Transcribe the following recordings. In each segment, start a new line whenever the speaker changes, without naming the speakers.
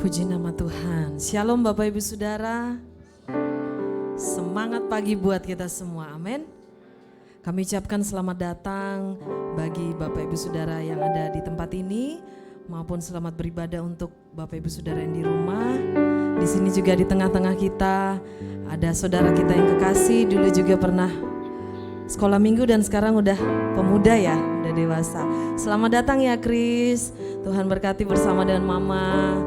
Puji nama Tuhan. Shalom Bapak Ibu Saudara. Semangat pagi buat kita semua. Amin. Kami ucapkan selamat datang bagi Bapak Ibu Saudara yang ada di tempat ini, maupun selamat beribadah untuk Bapak Ibu Saudara yang di rumah. Di sini juga di tengah-tengah kita ada saudara kita yang kekasih, dulu juga pernah sekolah minggu dan sekarang udah pemuda ya, udah dewasa. Selamat datang ya Kris. Tuhan berkati bersama dengan Mama.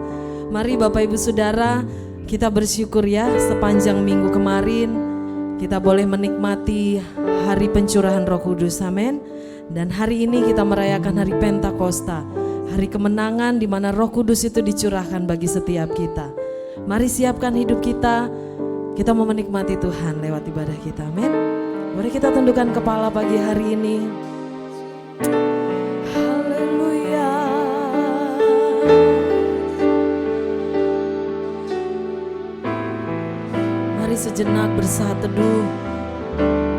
Mari Bapak Ibu Saudara, kita bersyukur ya sepanjang minggu kemarin kita boleh menikmati hari pencurahan Roh Kudus, amin. Dan hari ini kita merayakan hari Pentakosta, hari kemenangan di mana Roh Kudus itu dicurahkan bagi setiap kita. Mari siapkan hidup kita mau menikmati Tuhan lewat ibadah kita, amin. Mari kita tundukkan kepala pagi hari ini. Sejenak bersaat teduh,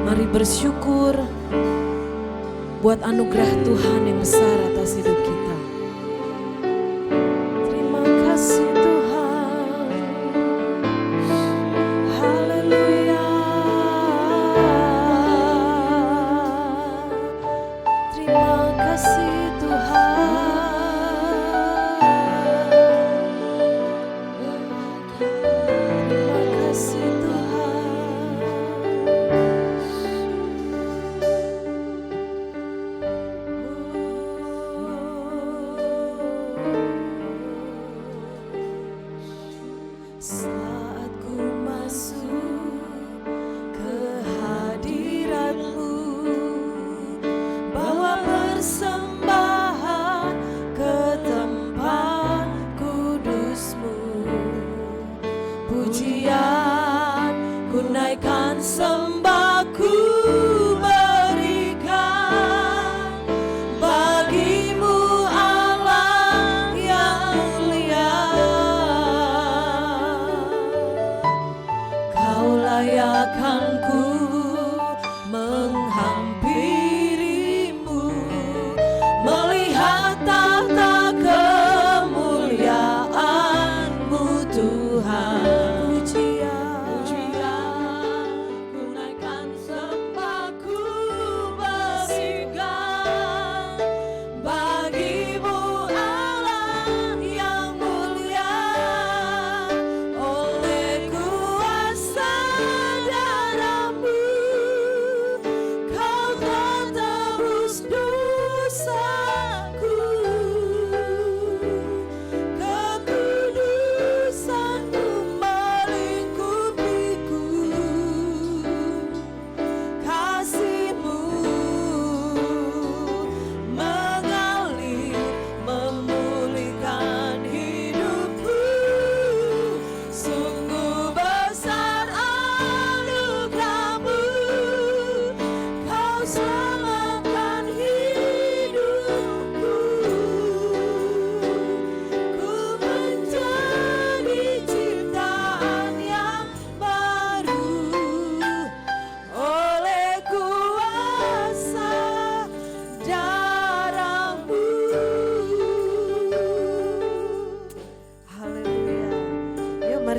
mari bersyukur buat anugerah Tuhan yang besar atas hidup kita. Terima kasih Tuhan, haleluya. Terima kasih Tuhan.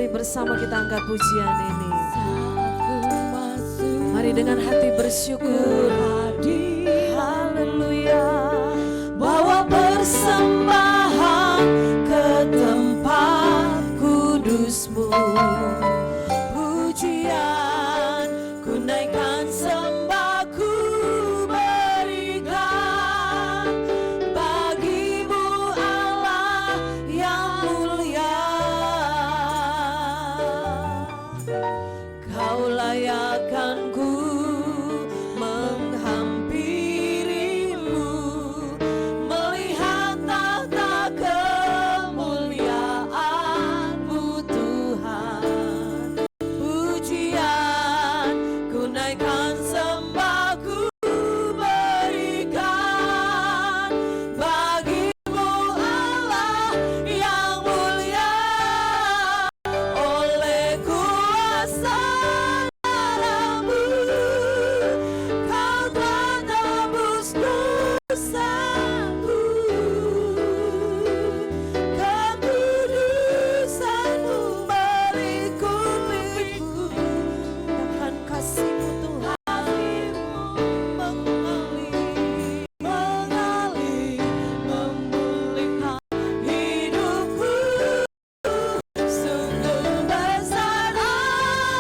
Bersama kita angkat pujian ini. Mari dengan hati bersyukur. Haleluya. Bawa persembahan ke tempat kudus-Mu. kasih-Mu Tuhan mengalir, memulihkan hidupku. Sungguh besar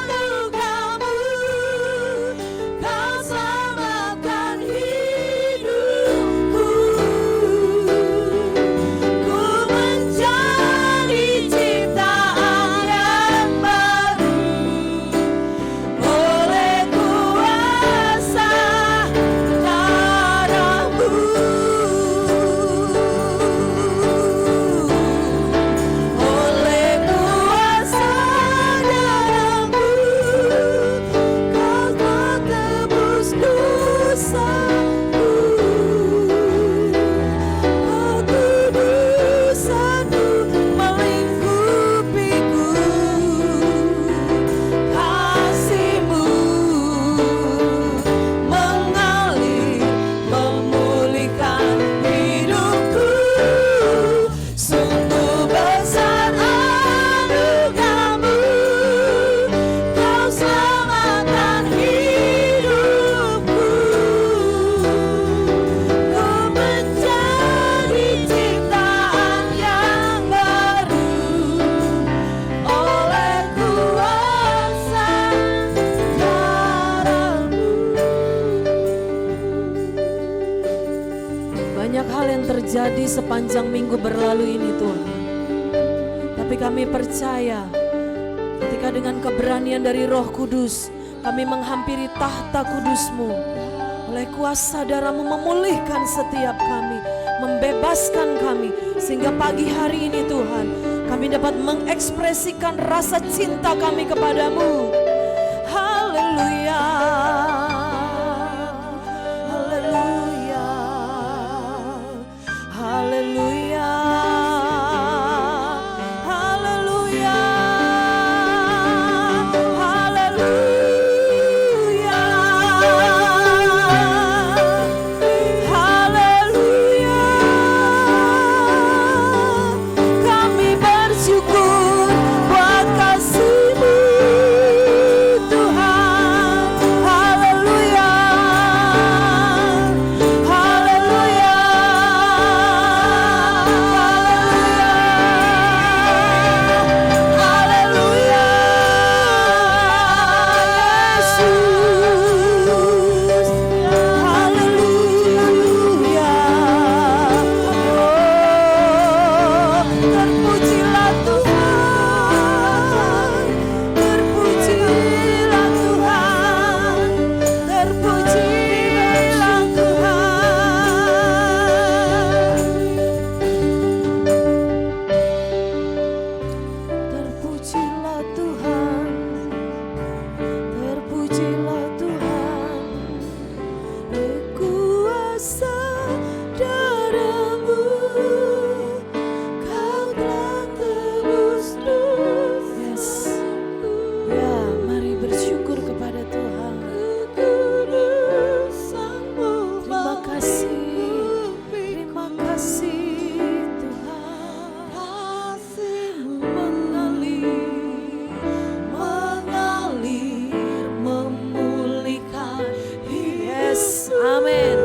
anugerah-Mu, Kau selamatkan hidupku. Ku menjadi ciptaan yang baru oleh kuasa darah-Mu. Oleh kuasa darah-Mu, Kau telah tebus dosaku. Kekudusan-Mu melingkupiku. Kasih-Mu mengalir, memulihkan hidupku. Sungguh besar anugerah-Mu, Kau selamatkan hidupku. Ku menjadi ciptaan yang baru oleh kuasa darah-Mu. Banyak hal yang terjadi sepanjang minggu berlalu ini Tuhan, tapi kami percaya ketika dengan keberanian dari Roh Kudus kami menghampiri tahta kudus-Mu, oleh kuasa darah-Mu memulihkan setiap kami, membebaskan kami, sehingga pagi hari ini Tuhan kami dapat mengekspresikan rasa cinta kami kepada-Mu. Haleluya, haleluya, haleluya, haleluya, haleluya, haleluya. Kami bersyukur buat kasih-Mu Tuhan. Haleluya, haleluya, haleluya, Yesus, haleluya. Oh, terpujilah Tuhan, terpujilah Tuhan, terpujilah Tuhan. Terpujilah Tuhan, terpujilah Tuhan. Kuasa darah-Mu, Kau telah tebus dosaku. Ya, mari bersyukur kepada Tuhan. Kekudusan-Mu terima kasih, terima kasih Tuhan. Kasih-Mu mengalir, mengalir, memulihkan. Yes, amin,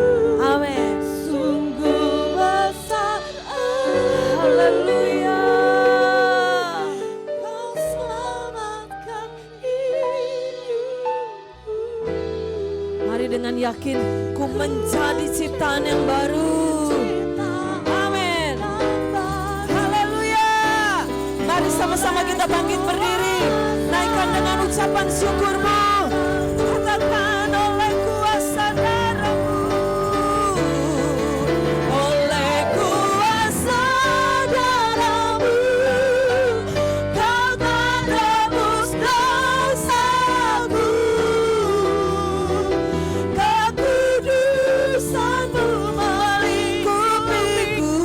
amin. Sungguh besar, haleluya, Kau selamatkan hidupku. Mari dengan yakin, ku menjadi ciptaan yang baru. Amin, haleluya. Mari sama-sama kita bangkit berdiri, naikkan dengan ucapan syukur-Mu. Katakan oleh kuasa darah-Mu, oleh kuasa darah-Mu, Kau telah tebus dosaku. Kekudusan-Mu melingkupiku.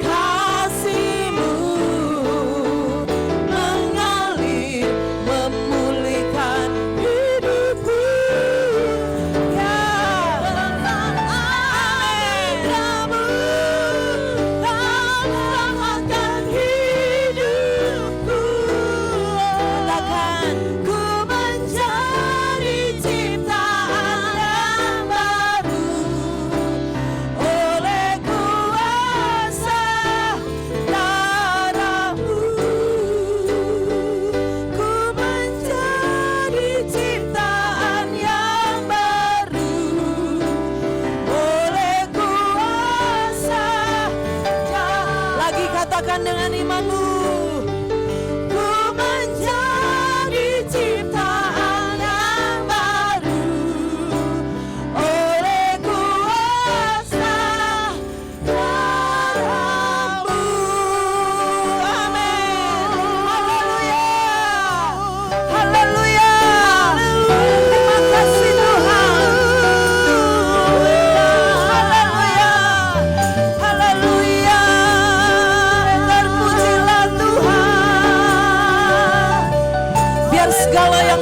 Kasih-Mu mengalir,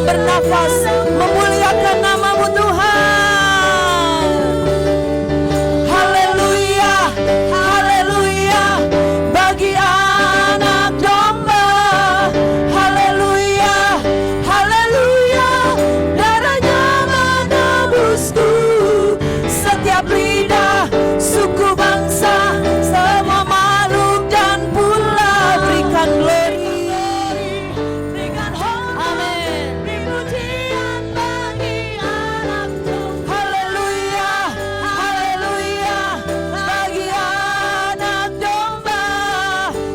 bernafas memuliakan nama-Mu Tuhan. Haleluya, haleluya bagi anak domba. Haleluya, haleluya darahnya menebusku. Setiap lidah, suku, bangsa, semua makhluk dan pula berikan glory, berikan hormat, beri pujian bagi anak domba. Haleluya, haleluya bagi anak domba.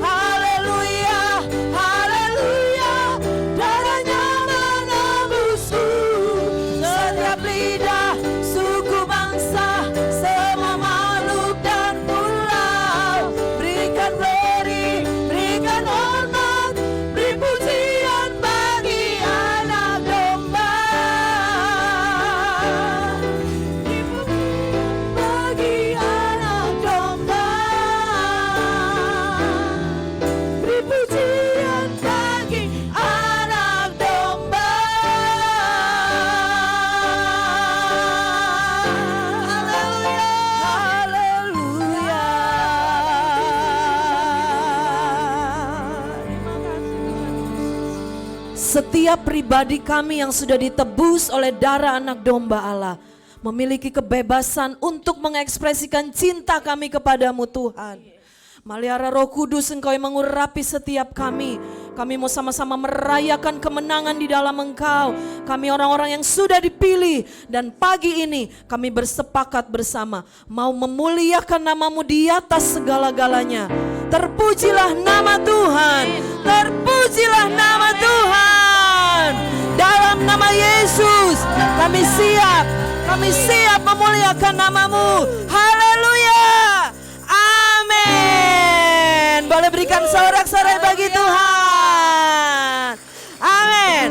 Haleluya, haleluya darahnya menebusku. Setiap lidah, suku, bangsa, semua makhluk dan pulau berikan glory, berikan hormat, beri pujian bagi anak domba. Beri pujian bagi anak domba. Beri pujian bagi anak domba. Haleluya, haleluya. Setiap pribadi kami yang sudah ditebus oleh darah anak domba Allah memiliki kebebasan untuk mengekspresikan cinta kami kepadamu Tuhan. Meliara Roh Kudus, Engkau yang mengurapi setiap kami. Kami mau sama-sama merayakan kemenangan di dalam Engkau. Kami orang-orang yang sudah dipilih. Dan pagi ini kami bersepakat bersama mau memuliakan nama-Mu di atas segala-galanya. Terpujilah nama Tuhan. Terpujilah nama Tuhan. Dalam nama Yesus kami siap memuliakan nama-Mu. Haleluya. Amin. Boleh berikan sorak-sorai bagi Tuhan. Amin.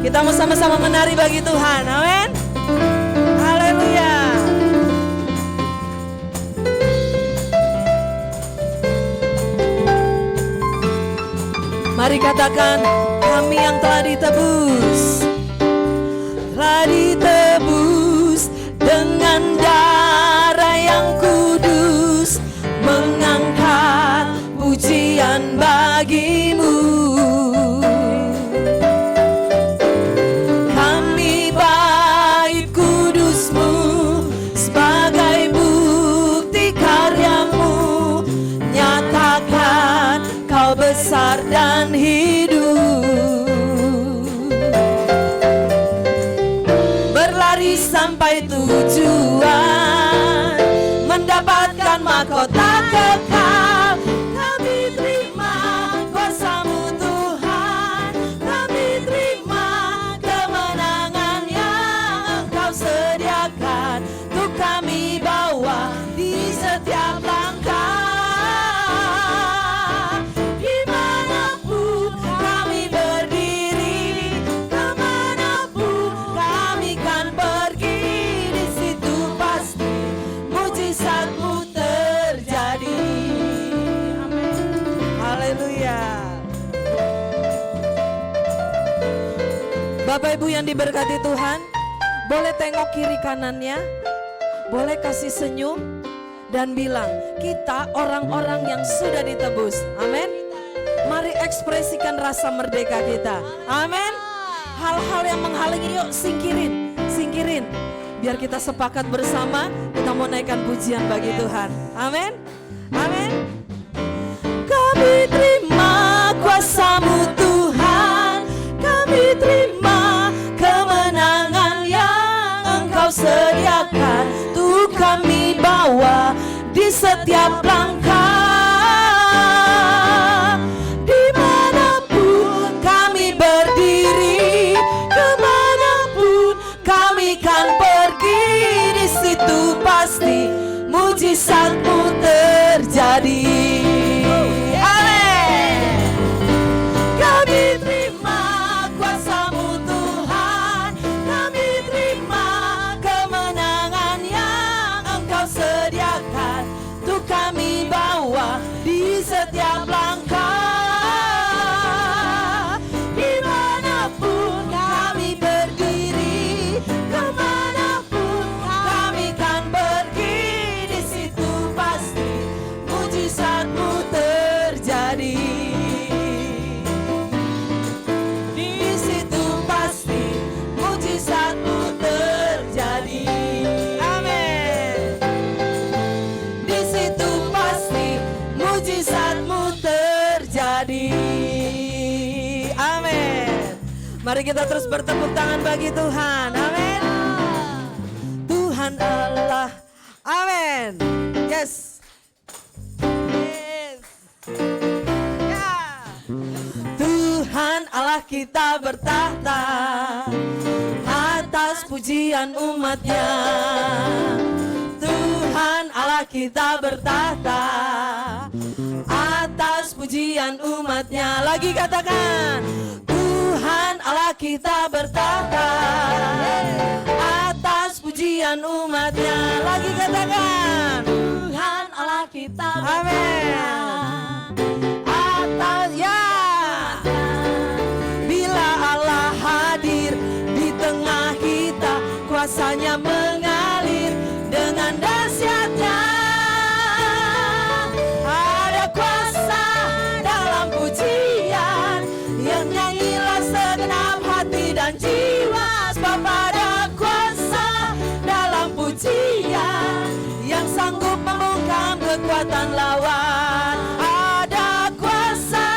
Kita mau sama-sama menari bagi Tuhan. Amin. Haleluya. Mari katakan, kami yang telah ditebus. Telah ditebus dengan darah yang kudus, mengangkat pujian bagi-Mu. Kami bait kudus-Mu sebagai bukti karya-Mu. Nyatakan Kau besar dan hidup. Berlari sampai tujuan, mendapatkan mahkota kekal. Kami terima kuasa-Mu Tuhan. Kami terima kemenangan yang Engkau sediakan. Untuk kami bawa di setiap langkah. Dimanapun kami berdiri, kemanapun kami kan pergi, di situ pasti mujizat-Mu terjadi. Haleluya. Bapak Ibu yang diberkati Tuhan, boleh tengok kiri kanannya, boleh kasih senyum dan bilang, kita orang-orang yang sudah ditebus. Amin. Mari ekspresikan rasa merdeka kita. Amin. Hal-hal yang menghalangi yuk singkirin. Biar kita sepakat bersama, kita mau naikkan pujian bagi Tuhan. Amin. Amin. Kami terima kuasa-Mu Tuhan. Kami terima kemenangan yang Engkau sediakan. Tuh kami bawa di setiap langkah. Dimanapun kami berdiri, kemanapun kami kan pergi, di situ pasti mujizat-Mu terjadi. Amin. Kami terima kuasa-Mu Tuhan. Kami terima kemenangan yang Engkau sediakan. Tuh kami bawa di setiap langkah. Dimanapun Mari kita terus bertepuk tangan bagi Tuhan. Amin. Tuhan Allah. Amin. Yes. Yes. Ya. Tuhan Allah kita bertahta atas pujian umatnya. Tuhan Allah kita bertahta atas pujian umatnya. Lagi katakan, Tuhan Allah kita bertahta atas pujian umatnya. Lagi katakan, Tuhan Allah kita bertahta atas, ya. Bila Allah hadir di tengah kita, kuasanya mengalir dengan dahsyatnya. Ada kuasa dalam pujian, yang nyanyilah segenap hati dan jiwa. Sebab ada kuasa dalam pujian, yang sanggup membungkam kekuatan lawan. Ada kuasa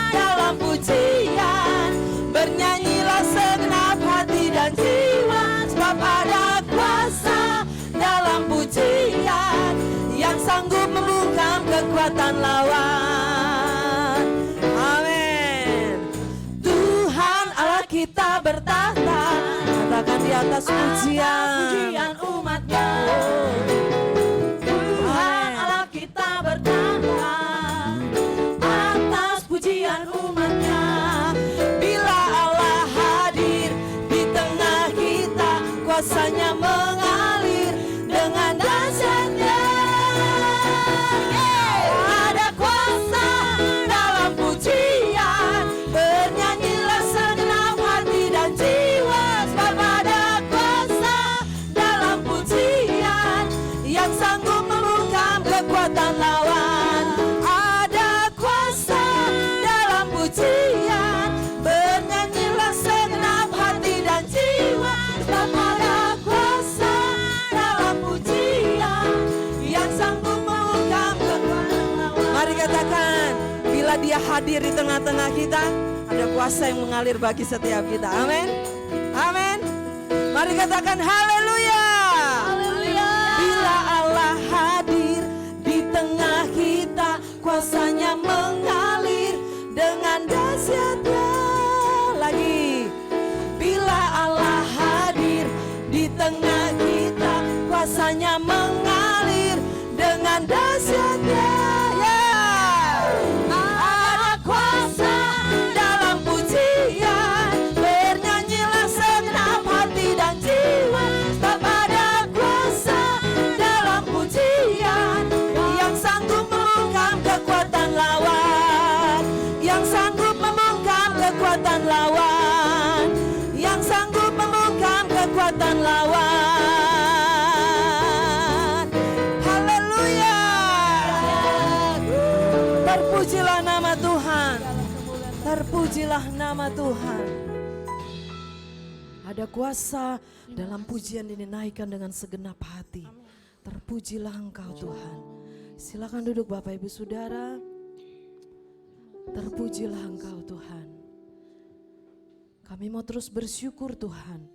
dalam pujian, bernyanyilah segenap hati dan jiwa. Sebab ada kuasa dalam pujian, yang sanggup membungkam kekuatan lawan. Amin. Tuhan Allah kita bertahta, katakan di atas pujian umatnya. Tuhan Allah kita bertahta atas pujian umatnya. Bila Allah hadir di tengah kita, kuasanya mengalir dengan dahsyatnya. Ada kuasa dalam pujian, bernyanyilah segenap hati dan jiwa. Sebab ada kuasa dalam pujian, yang sanggup membungkam kekuatan lawan. Ada kuasa dalam pujian, bernyanyilah segenap hati dan jiwa. Sebab ada kuasa dalam pujian, yang sanggup membungkam kekuatan lawan. Mari katakan, bila Dia hadir di tengah-tengah kita, ada kuasa yang mengalir bagi setiap kita. Amin. Amin. Mari katakan haleluya. Haleluya. Bila Allah hadir di tengah kita, kuasanya mengalir dengan dahsyatnya. Lagi. Bila Allah hadir di tengah kita, kuasanya mengalir dengan dahsyatnya. Ya. Ada kuasa dalam pujian, bernyanyilah segenap hati dan jiwa. Sebab ada kuasa dalam pujian, yang sanggup membungkam kekuatan lawan. Yang sanggup membungkam kekuatan lawan. Yang sanggup membungkam kekuatan lawan. Haleluya. Terpujilah nama Tuhan. Terpujilah nama Tuhan. Ada kuasa dalam pujian dinaikkan dengan segenap hati. Terpujilah Engkau Tuhan. Silakan duduk Bapak Ibu Saudara. Terpujilah Engkau Tuhan. Kami mau terus bersyukur Tuhan,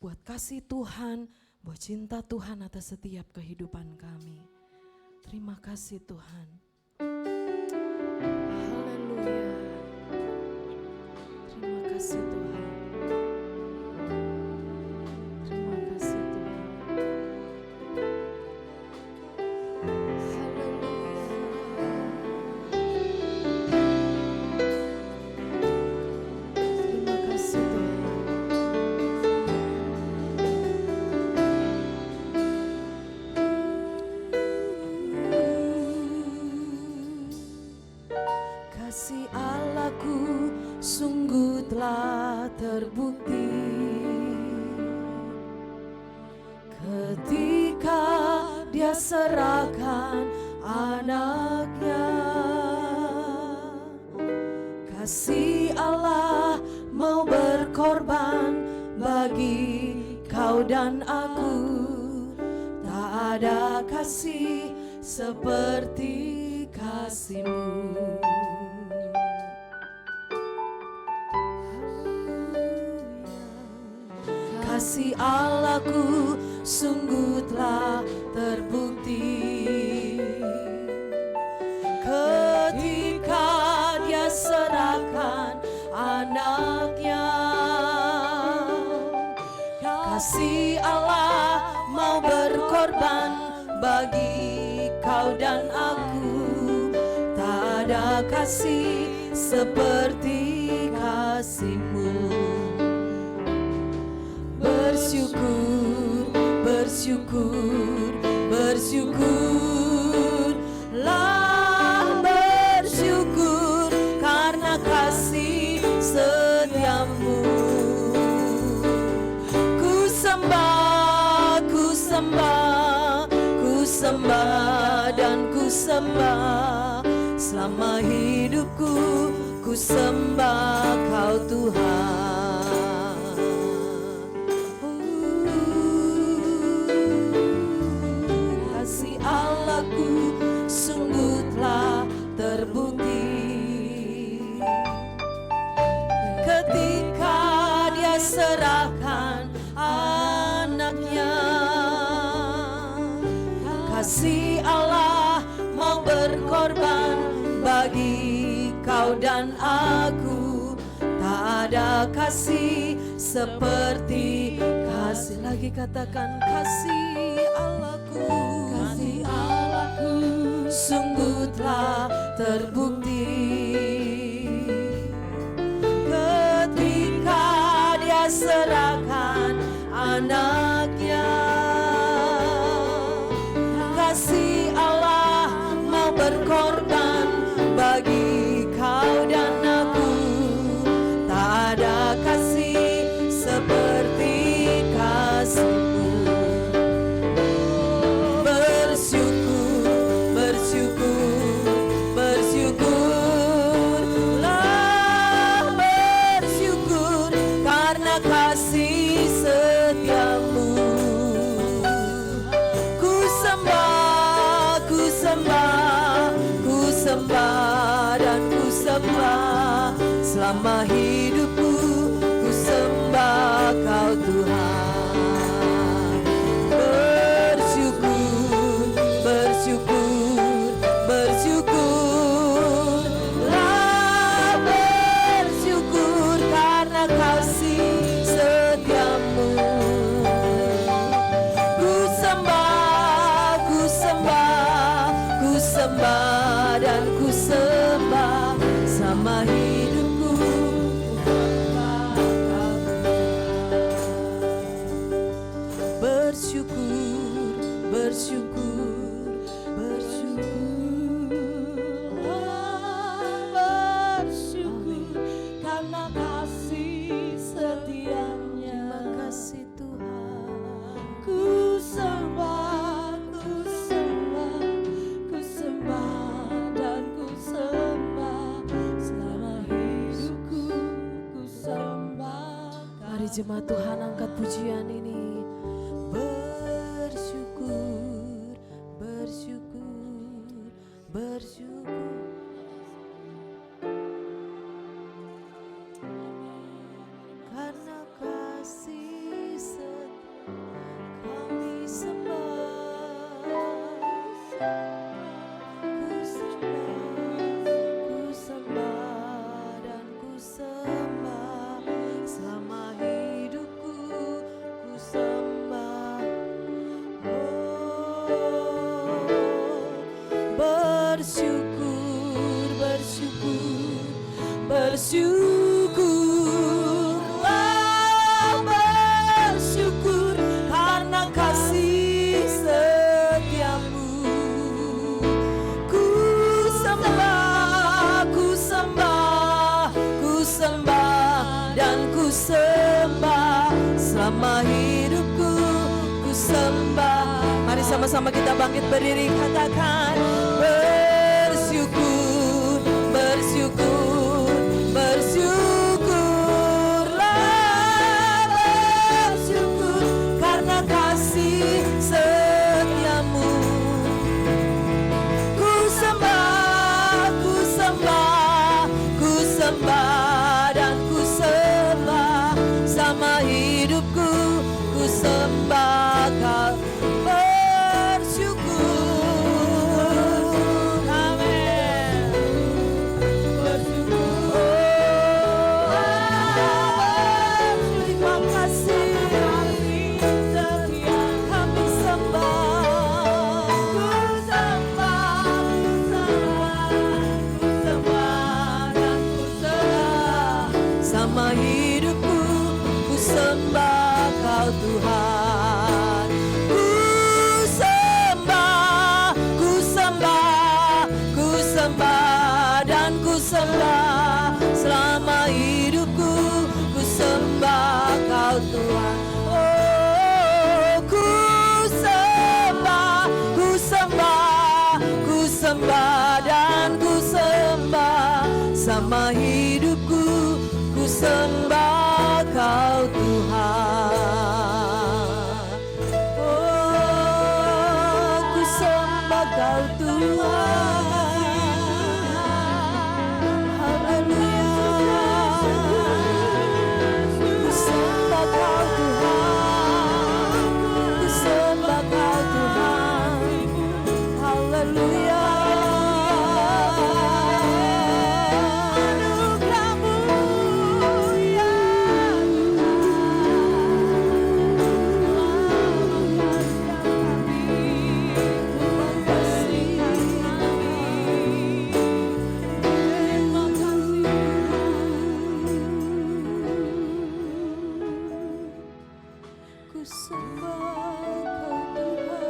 buat kasih Tuhan, buat cinta Tuhan atas setiap kehidupan kami. Terima kasih Tuhan. Haleluya. Terima kasih Tuhan. Terima kasih Tuhan. Terima kasih Tuhan. Kasih Allahku sungguh telah terbukti ketika Dia serahkan anaknya. Kasih Allah mau berkorban bagi kau dan aku. Tak ada kasih seperti kasih-Mu.
kasih Allahku sungguh telah terbukti ketika Dia serahkan anaknya. Kasih Allah mau berkorban bagi kau dan aku. Tak ada kasih seperti kasih-Mu. Bersyukur, bersyukur, bersyukurlah, bersyukur karena kasih setiamu. Ku sembah, ku sembah, ku sembah dan ku sembah. Selama hidupku ku sembah Kau Tuhan. Kasih Allahku sungguh telah terbukti ketika Dia serahkan anaknya. Kasih Allah mau berkorban bagi kau dan aku. Tak ada kasih seperti kasih. Lagi katakan kasih Allahku. Kasih Allahku sungguh telah terbukti ketika Dia serahkan anaknya. Kasih Allah mau berkorban bagi kau dan aku. Tak ada kasih seperti kasih-Mu. Bersyukur, bersyukur, bersyukurlah, bersyukur karena kasih setiamu. Ku sembah, ku sembah, ku sembah dan ku sembah. Selama hidupku ku sembah Kau Tuhan. Bersyukur, bersyukur, bersyukurlah, bersyukur karena kasih setiamu. Ku sembah, ku sembah, ku sembah dan ku sembah. Sama hidupku ku sembah Kau. Bersyukur, bersyukur, bersyukurlah, bersyukur karena kasih setianya. Terima kasih Tuhan. Ku sembah, ku sembah, ku sembah dan ku sembah. Selama hidupku ku sembah. Mari jemaat Tuhan angkat pujian ini. Bersyukur, bersyukur, bersyukur. Karena kasih kami sembah. Ku sembah dan ku sembah. Selama hidupku ku sembah. Bersyukur, bersyukur, bersyukurlah, bersyukur karena kasih setiamu. Ku sembah, ku sembah, ku sembah dan ku sembah. Selama hidupku ku sembah. Mari sama-sama kita bangkit berdiri, katakan bersyukur, bersyukur, bersyukurlah, bersyukur karena kasih setiamu. Ku sembah, ku sembah, ku sembah dan ku sembah. Sama hidupku ku sembah kau bersyukur. Amin. Bersyukur. Terima kasih. Kami sembah. Ku sembah, dan ku sembah. Sama hidupku ku sembah kau Tuhan. Ku sembah, ku sembah, ku sembah dan ku sembah. Selama hidupku ku sembah kau Tuhan. Oh, ku sembah, ku sembah, ku sembah dan ku sembah. Sama hidupku ku sembah kau Tuhan. Oh, ku sembah kau Tuhan. Haleluya. Ku sembah kau Tuhan. Ku sembah kau Tuhan. Haleluya. Anugerah-Mu ya Terima kasih. Ku sembah kau Tuhan.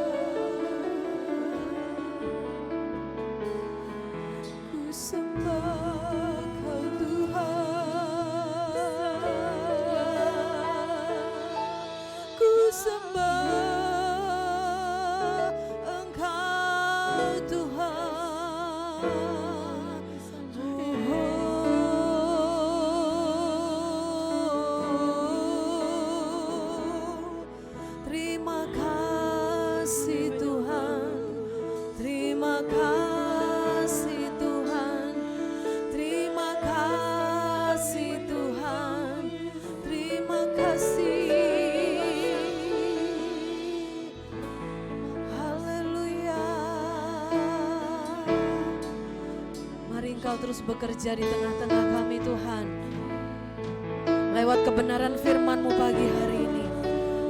Ku sembah kau Tuhan. Ku sembah Engkau Tuhan. Terima kasih Tuhan. Terima kasih Tuhan. Terima kasih Tuhan. Terima kasih. Haleluya. Mari Engkau terus bekerja di tengah-tengah kami Tuhan. Lewat kebenaran firman-Mu pagi hari ini,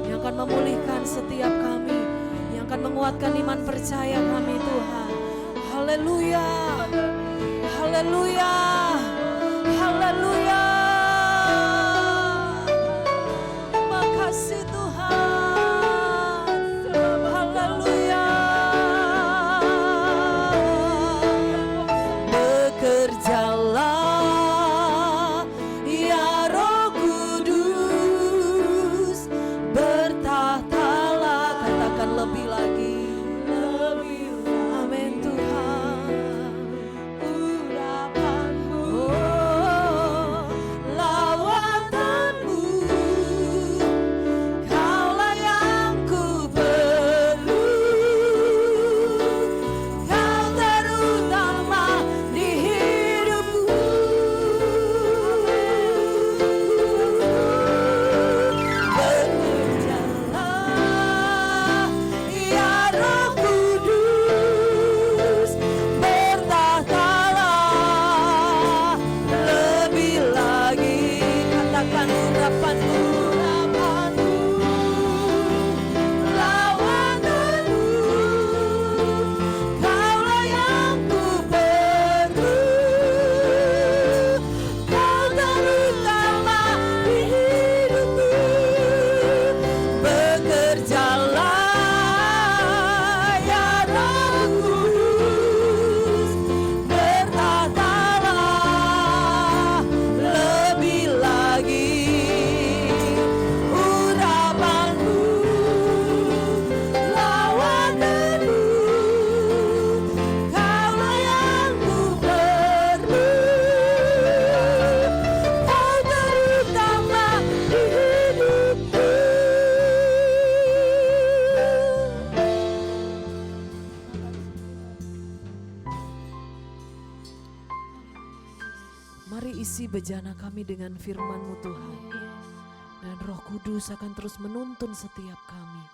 yang akan memulihkan setiap kami, yang akan menguatkan iman percaya kami Tuhan. Haleluya. Haleluya. Haleluya. Terima kasih Tuhan. Haleluya. Bekerjalah ya Roh Kudus, bertahtalah, katakan lebih lagi. Amin Tuhan. Urapanmu, oh, lawatanmu, Kaulah yang ku perlu. Kau terutama di hidupku. Bekerjalah ya Roh Kudus, bertahtalah lebih lagi, katakan urapanmu, lawatanmu, Kaulah yang ku perlu. Kau terutama di hidupku. Bekerjalah ya Roh Kudus, bertahtalah lebih lagi. Urapanmu, lawatanmu, Kaulah yang ku perlu. Kau terutama di hidupku. Mari isi bejana kami dengan firman-Mu Tuhan. Dan Roh Kudus akan terus menuntun setiap kami.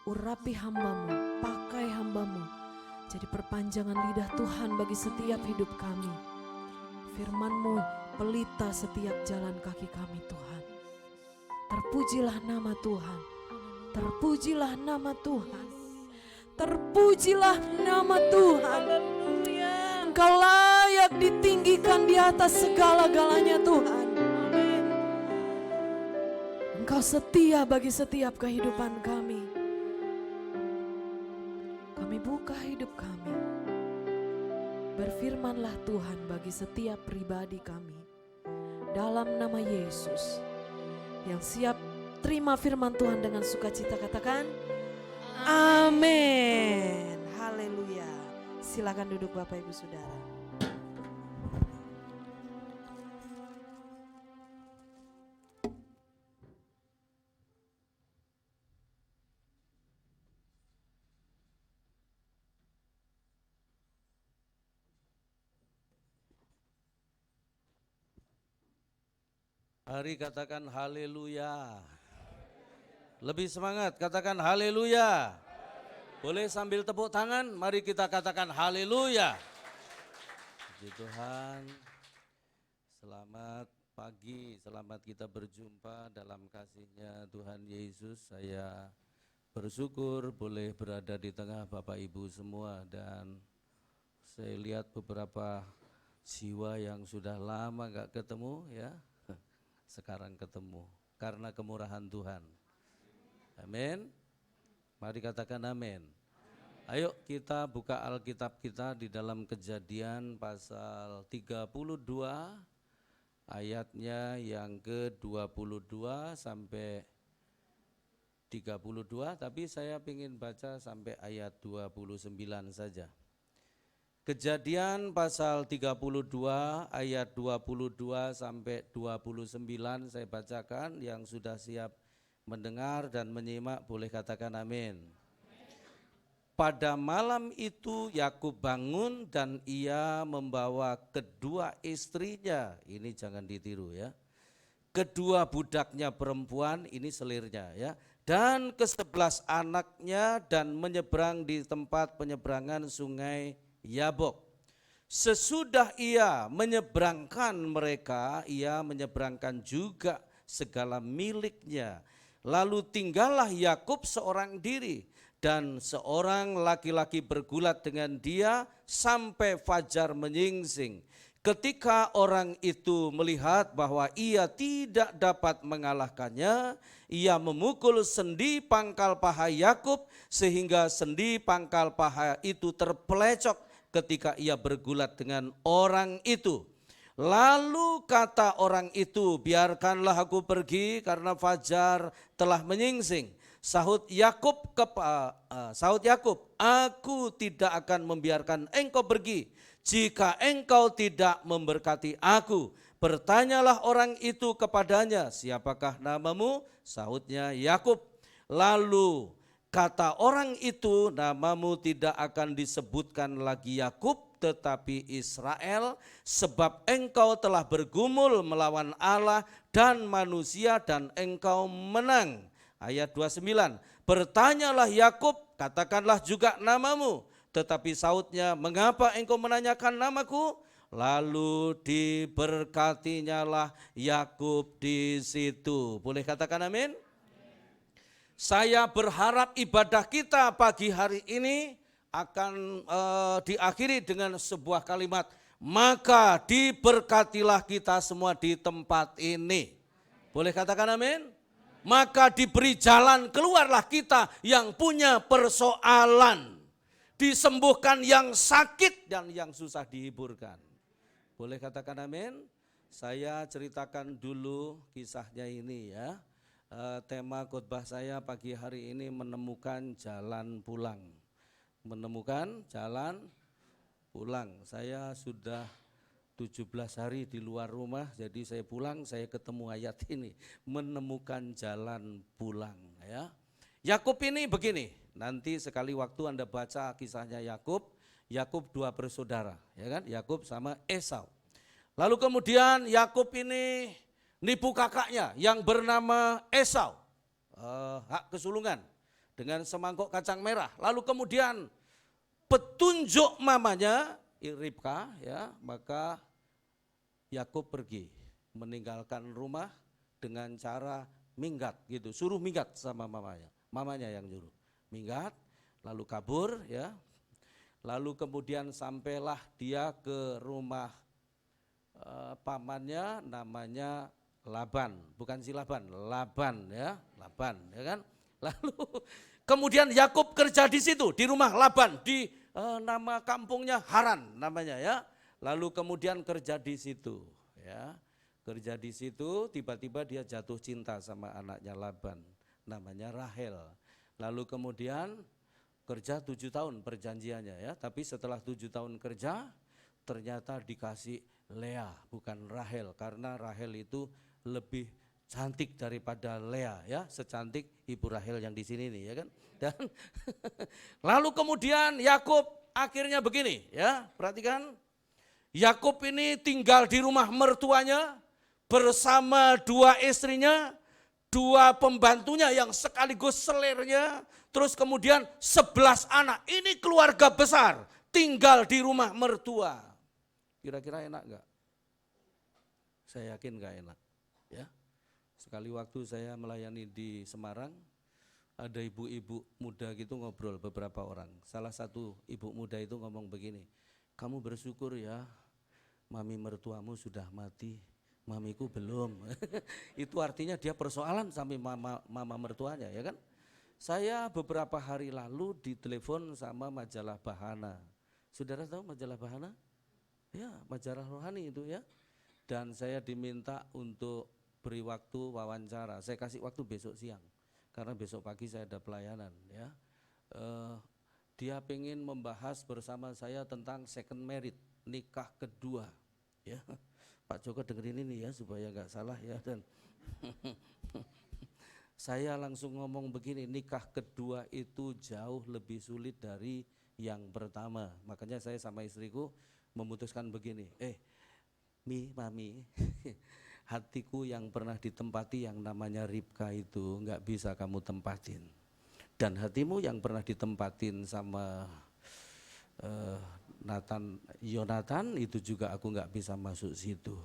Urapi hamba-Mu, pakai hamba-Mu, jadi perpanjangan lidah Tuhan bagi setiap hidup kami. Firman-Mu pelita setiap jalan kaki kami Tuhan. Terpujilah nama Tuhan, terpujilah nama Tuhan, terpujilah nama Tuhan. Engkau layak ditinggikan di atas segala-galanya Tuhan. Engkau setia bagi setiap kehidupan kami. Kami buka hidup kami. Berfirmanlah Tuhan bagi setiap pribadi kami. Dalam nama Yesus. Yang siap terima firman Tuhan dengan sukacita katakan amin. Haleluya. Silakan duduk Bapak Ibu Saudara.
Mari katakan haleluya. Lebih semangat katakan haleluya. Boleh sambil tepuk tangan, mari kita katakan haleluya. Puji Tuhan. Selamat pagi, selamat kita berjumpa dalam kasih-Nya Tuhan Yesus. Saya bersyukur boleh berada di tengah Bapak Ibu semua, dan saya lihat beberapa jiwa yang sudah lama gak ketemu ya. Sekarang ketemu karena kemurahan Tuhan. Amin. Mari katakan amin. Ayo kita buka Alkitab kita di dalam Kejadian pasal 32 ayatnya yang ke-22 sampai 32, tapi saya ingin baca sampai ayat 29 saja. Kejadian pasal 32 ayat 22 sampai 29 saya bacakan. Yang sudah siap mendengar dan menyimak boleh katakan amin. Pada malam itu Yakub bangun dan ia membawa kedua istrinya, ini jangan ditiru ya, kedua budaknya perempuan, ini selirnya ya, dan ke-11 anaknya, dan menyeberang di tempat penyeberangan sungai Yabok. Sesudah ia menyeberangkan mereka, ia menyeberangkan juga segala miliknya. Lalu tinggallah Yakub seorang diri, dan seorang laki-laki bergulat dengan dia sampai fajar menyingsing. Ketika orang itu melihat bahwa ia tidak dapat mengalahkannya, ia memukul sendi pangkal paha Yakub sehingga sendi pangkal paha itu terpelecok ketika ia bergulat dengan orang itu. Lalu kata orang itu, biarkanlah aku pergi karena fajar telah menyingsing. Sahut Yakub, aku tidak akan membiarkan engkau pergi jika engkau tidak memberkati aku. Bertanyalah orang itu kepadanya, siapakah namamu? Sahutnya Yakub. Lalu kata orang itu, namamu tidak akan disebutkan lagi Yakub tetapi Israel, sebab engkau telah bergumul melawan Allah dan manusia dan engkau menang. Ayat 29, bertanyalah Yakub, katakanlah juga namamu. Tetapi sahutnya, mengapa engkau menanyakan namaku? Lalu diberkatinyalah Yakub di situ. Boleh katakan amin? Saya berharap ibadah kita pagi hari ini akan diakhiri dengan sebuah kalimat, maka diberkatilah kita semua di tempat ini. Boleh katakan amin? Maka diberi jalan keluarlah kita yang punya persoalan, disembuhkan yang sakit dan yang susah dihiburkan. Boleh katakan amin? Saya ceritakan dulu kisahnya ini ya. Tema khotbah saya pagi hari ini menemukan jalan pulang. Menemukan jalan pulang. Saya sudah 17 hari di luar rumah, jadi saya pulang, saya ketemu ayat ini, menemukan jalan pulang ya. Yakub ini begini, nanti sekali waktu Anda baca kisahnya Yakub. Yakub dua bersaudara, ya kan? Yakub sama Esau. Lalu kemudian Yakub ini nipu kakaknya yang bernama Esau, hak kesulungan dengan semangkuk kacang merah. Lalu kemudian petunjuk mamanya Ribka, ya, maka Yakub pergi meninggalkan rumah dengan cara minggat gitu, suruh minggat sama mamanya yang nyuruh minggat, lalu kabur, ya. Lalu kemudian sampailah dia ke rumah pamannya namanya Laban, bukan si Laban, Laban, ya, Laban, ya kan. Lalu kemudian Yakub kerja di situ, di rumah Laban, di nama kampungnya Haran namanya, ya. Lalu kemudian kerja di situ, ya. Kerja di situ, tiba-tiba dia jatuh cinta sama anaknya Laban, namanya Rahel. Lalu kemudian kerja 7 tahun perjanjiannya, ya. Tapi setelah 7 tahun kerja, ternyata dikasih Lea, bukan Rahel, karena Rahel itu lebih cantik daripada Lea, ya, secantik Ibu Rahel yang di sini nih, ya kan. Dan lalu kemudian Yakub akhirnya begini, ya, perhatikan. Yakub ini tinggal di rumah mertuanya bersama 2 istrinya, 2 pembantunya yang sekaligus selernya, terus kemudian 11 anak. Ini keluarga besar tinggal di rumah mertua. Kira-kira enak enggak? Saya yakin enggak enak, ya. Sekali waktu saya melayani di Semarang, ada ibu-ibu muda gitu ngobrol beberapa orang. Salah satu ibu muda itu ngomong begini, kamu bersyukur ya, mami mertuamu sudah mati, mamiku belum. Itu artinya dia persoalan sampai mama mertuanya, ya kan. Saya beberapa hari lalu ditelepon sama majalah Bahana. Saudara tahu majalah Bahana? Ya, majalah rohani itu, ya. Dan saya diminta untuk beri waktu wawancara. Saya kasih waktu besok siang, karena besok pagi saya ada pelayanan, ya. Dia pengen membahas bersama saya tentang second marriage, nikah kedua, ya. Pak Joko dengerin ini ya supaya nggak salah, ya. Dan saya langsung ngomong begini, nikah kedua itu jauh lebih sulit dari yang pertama. Makanya saya sama istriku memutuskan begini, mami, hatiku yang pernah ditempati yang namanya Ribka itu nggak bisa kamu tempatin. Dan hatimu yang pernah ditempatin sama Yonatan itu juga aku nggak bisa masuk situ.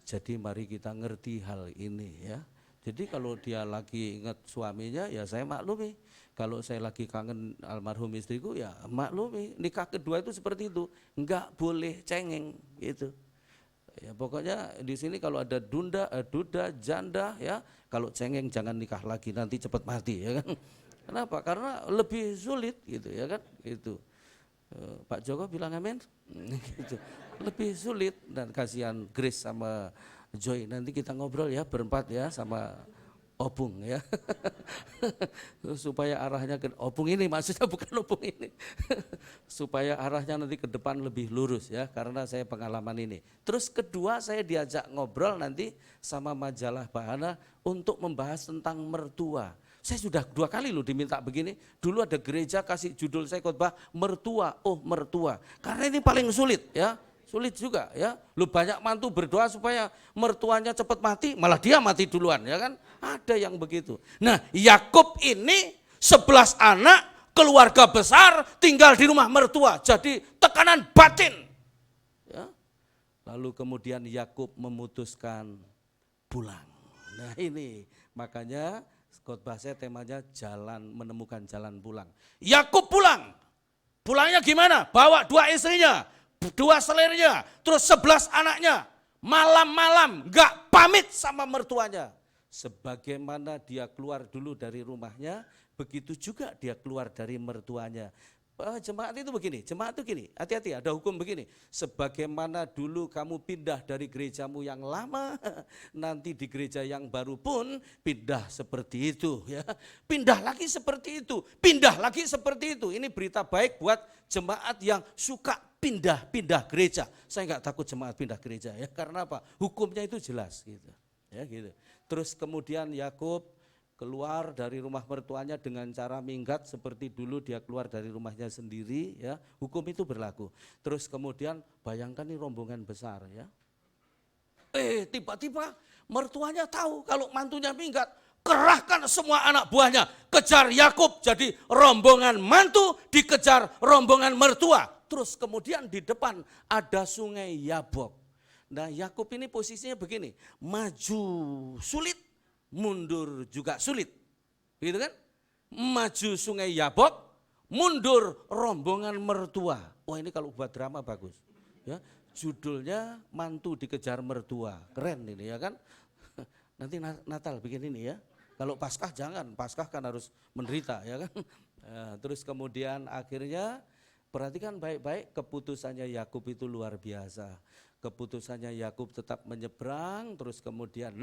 Jadi mari kita ngerti hal ini, ya. Jadi kalau dia lagi ingat suaminya, ya saya maklumi. Kalau saya lagi kangen almarhum istriku, ya maklumi. Nikah kedua itu seperti itu, nggak boleh cengeng gitu. Ya pokoknya di sini kalau ada duda, janda, ya kalau cengeng jangan nikah lagi, nanti cepat mati, ya kan. Kenapa? Karena lebih sulit gitu, ya kan. Itu Pak Joko bilang amin. Gitu. Lebih sulit, dan kasihan Grace sama Joy, nanti kita ngobrol ya berempat ya sama Opung, ya. Supaya arahnya ke Opung ini, maksudnya bukan Opung ini. Supaya arahnya nanti ke depan lebih lurus, ya, karena saya pengalaman ini. Terus kedua saya diajak ngobrol nanti sama majalah Bahana untuk membahas tentang mertua. Saya sudah 2 kali loh diminta begini. Dulu ada gereja kasih judul saya khotbah mertua, oh mertua. Karena ini paling sulit, ya. Sulit juga, ya. Lu banyak mantu berdoa supaya mertuanya cepat mati, malah dia mati duluan, ya kan. Ada yang begitu. Nah, Yakub ini 11 anak, keluarga besar, tinggal di rumah mertua. Jadi tekanan batin. Ya. Lalu kemudian Yakub memutuskan pulang. Nah ini makanya khotbah saya temanya menemukan jalan pulang. Yakub pulang. Pulangnya gimana? Bawa 2 istrinya, 2 selernya, terus 11 anaknya. Malam-malam gak pamit sama mertuanya. Sebagaimana dia keluar dulu dari rumahnya, begitu juga dia keluar dari mertuanya. Jemaat itu begini, jemaat itu gini, hati-hati, ada hukum begini. Sebagaimana dulu kamu pindah dari gerejamu yang lama, nanti di gereja yang baru pun pindah seperti itu, ya. Pindah lagi seperti itu, pindah lagi seperti itu. Ini berita baik buat jemaat yang suka pindah-pindah gereja. Saya enggak takut jemaat pindah gereja, ya. Karena apa? Hukumnya itu jelas gitu. Ya gitu. Terus kemudian Yakub keluar dari rumah mertuanya dengan cara minggat seperti dulu dia keluar dari rumahnya sendiri, ya. Hukum itu berlaku. Terus kemudian bayangkan ini rombongan besar, ya. Tiba-tiba mertuanya tahu kalau mantunya minggat, kerahkan semua anak buahnya, kejar Yakub. Jadi rombongan mantu dikejar rombongan mertua. Terus kemudian di depan ada sungai Yabok. Nah Yakub ini posisinya begini, maju sulit, mundur juga sulit. Gitu kan? Maju sungai Yabok, mundur rombongan mertua. Wah ini kalau buat drama bagus. Ya, judulnya mantu dikejar mertua, keren ini ya kan. Nanti Natal bikin ini ya. Kalau Paskah jangan, Paskah kan harus menderita ya kan. Terus kemudian akhirnya perhatikan baik-baik, keputusannya Yakub itu luar biasa. Keputusannya Yakub tetap menyeberang, terus kemudian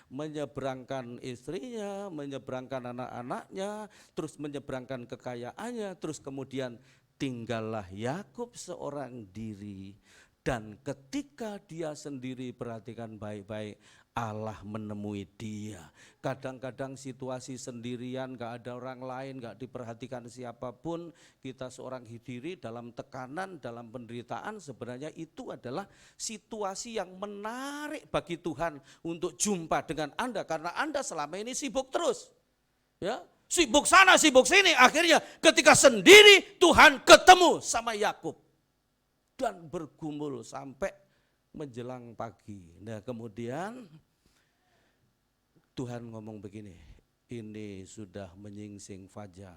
menyeberangkan istrinya, menyeberangkan anak-anaknya, terus menyeberangkan kekayaannya, terus kemudian tinggallah Yakub seorang diri. Dan ketika dia sendiri, perhatikan baik-baik, Allah menemui dia. Kadang-kadang situasi sendirian, gak ada orang lain, gak diperhatikan siapapun. Kita seorang diri dalam tekanan, dalam penderitaan, sebenarnya itu adalah situasi yang menarik bagi Tuhan untuk jumpa dengan Anda. Karena Anda selama ini sibuk terus. Ya, sibuk sana, sibuk sini. Akhirnya ketika sendiri Tuhan ketemu sama Yakub. Dan bergumul sampai menjelang pagi. Nah kemudian Tuhan ngomong begini, ini sudah menyingsing fajar,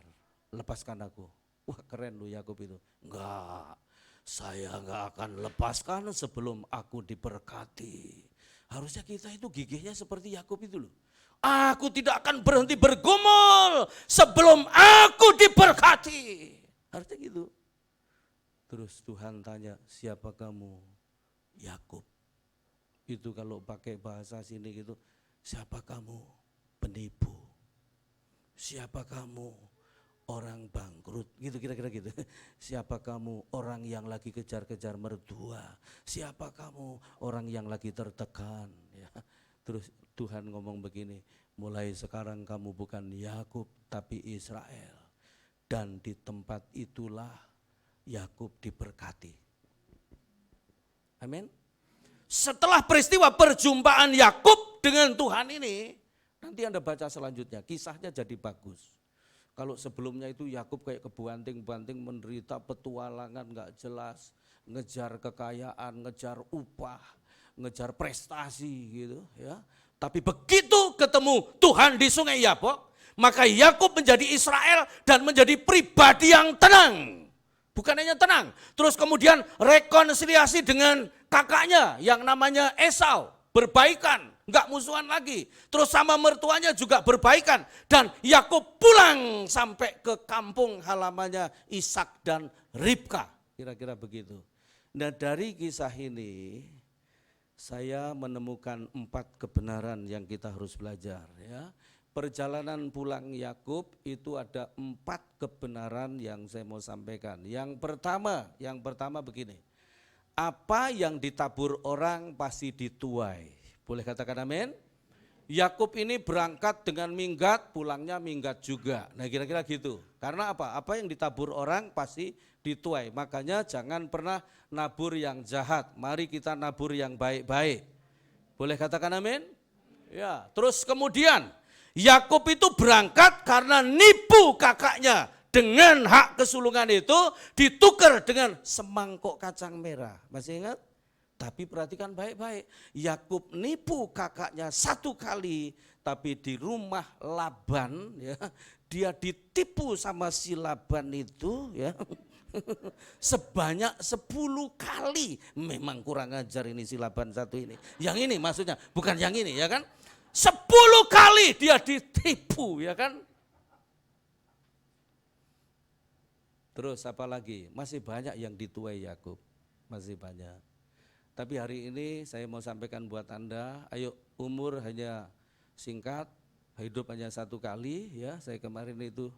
lepaskan aku. Wah keren lu Yakub itu. Enggak, saya enggak akan lepaskan sebelum aku diberkati. Harusnya kita itu gigihnya seperti Yakub itu loh. Aku tidak akan berhenti bergumul sebelum aku diberkati. Harusnya gitu. Terus Tuhan tanya, siapa kamu? Yakub. Itu kalau pakai bahasa sini gitu, siapa kamu? Penipu. Siapa kamu? Orang bangkrut. Gitu kira-kira gitu. Siapa kamu? Orang yang lagi kejar-kejar mertua. Siapa kamu? Orang yang lagi tertekan. Ya. Terus Tuhan ngomong begini, mulai sekarang kamu bukan Yakub tapi Israel. Dan di tempat itulah Yakub diberkati. Amin. Setelah peristiwa perjumpaan Yakub dengan Tuhan ini, nanti Anda baca selanjutnya, kisahnya jadi bagus. Kalau sebelumnya itu Yakub kayak kebanting-banting menderita petualangan gak jelas, ngejar kekayaan, ngejar upah, ngejar prestasi gitu ya. Tapi begitu ketemu Tuhan di sungai Yabok, maka Yakub menjadi Israel dan menjadi pribadi yang tenang. Bukan hanya tenang, terus kemudian rekonsiliasi dengan kakaknya yang namanya Esau, berbaikan, enggak musuhan lagi. Terus sama mertuanya juga berbaikan dan Yakub pulang sampai ke kampung halamannya Ishak dan Ribka, kira-kira begitu. Nah dari kisah ini saya menemukan 4 kebenaran yang kita harus belajar ya. Perjalanan pulang Yakub itu ada 4 kebenaran yang saya mau sampaikan. Yang pertama begini, apa yang ditabur orang pasti dituai. Boleh katakan amin? Yakub ini berangkat dengan minggat, pulangnya minggat juga. Nah kira-kira gitu. Karena apa? Apa yang ditabur orang pasti dituai. Makanya jangan pernah nabur yang jahat. Mari kita nabur yang baik-baik. Boleh katakan amin? Ya. Terus kemudian Yakub itu berangkat karena nipu kakaknya. Dengan hak kesulungan itu ditukar dengan semangkok kacang merah. Masih ingat? Tapi perhatikan baik-baik. Yakub nipu kakaknya 1 kali. Tapi di rumah Laban ya, dia ditipu sama si Laban itu ya. Sebanyak 10 kali. Memang kurang ajar ini si Laban satu ini. Yang ini maksudnya, bukan yang ini ya kan. 10 kali dia ditipu ya kan. Terus apa lagi? Masih banyak yang dituai Yakub. Masih banyak. Tapi hari ini saya mau sampaikan buat Anda, ayo umur hanya singkat, hidup hanya 1 kali ya. Saya kemarin itu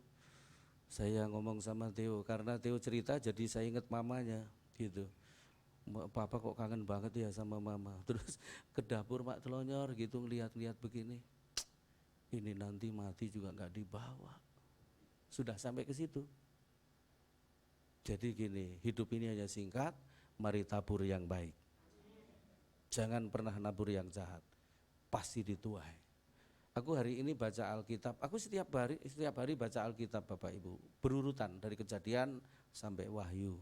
saya ngomong sama Theo, karena Theo cerita jadi saya ingat mamanya gitu. Papa kok kangen banget ya sama mama. Terus ke dapur Mak Telonyor gitu ngeliat-ngeliat begini. Ini nanti mati juga gak dibawa. Sudah sampai ke situ. Jadi gini, hidup ini hanya singkat, mari tabur yang baik. Jangan pernah nabur yang jahat, pasti dituai. Aku hari ini baca Alkitab, aku setiap hari baca Alkitab Bapak Ibu, berurutan dari Kejadian sampai Wahyu.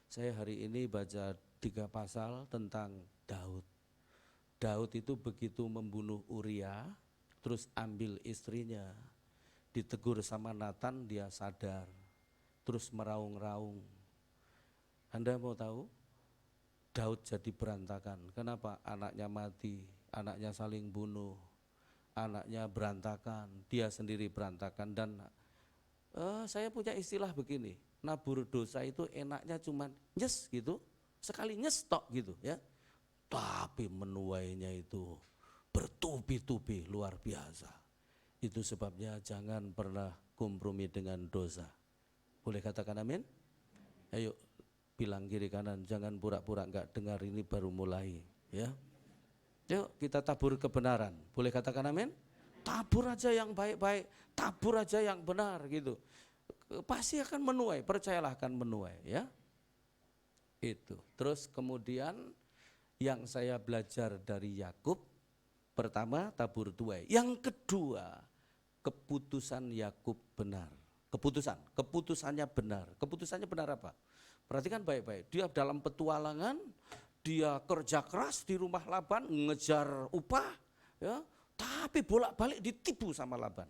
Saya hari ini baca 3 pasal tentang Daud. Daud itu begitu membunuh Uria, terus ambil istrinya, ditegur sama Nathan, dia sadar, terus meraung-raung. Anda mau tahu? Daud jadi berantakan. Kenapa? Anaknya mati, anaknya saling bunuh, anaknya berantakan, dia sendiri berantakan. Dan saya punya istilah begini, nabur dosa itu enaknya cuman nyes gitu, sekali nyes tok gitu ya. Tapi menuainya itu bertubi-tubi luar biasa. Itu sebabnya jangan pernah kompromi dengan dosa. Boleh katakan amin? Ayo bilang kiri kanan, jangan pura-pura enggak dengar, ini baru mulai ya. Yuk kita tabur kebenaran. Boleh katakan amin? Tabur aja yang baik-baik, tabur aja yang benar gitu. Pasti akan menuai, percayalah akan menuai ya. Itu. Terus kemudian yang saya belajar dari Yakub, pertama tabur tuai. Yang kedua, keputusan Yakub benar. Keputusannya benar. Keputusannya benar apa? Perhatikan baik-baik, dia dalam petualangan, dia kerja keras di rumah Laban, ngejar upah, ya, tapi bolak-balik ditipu sama Laban.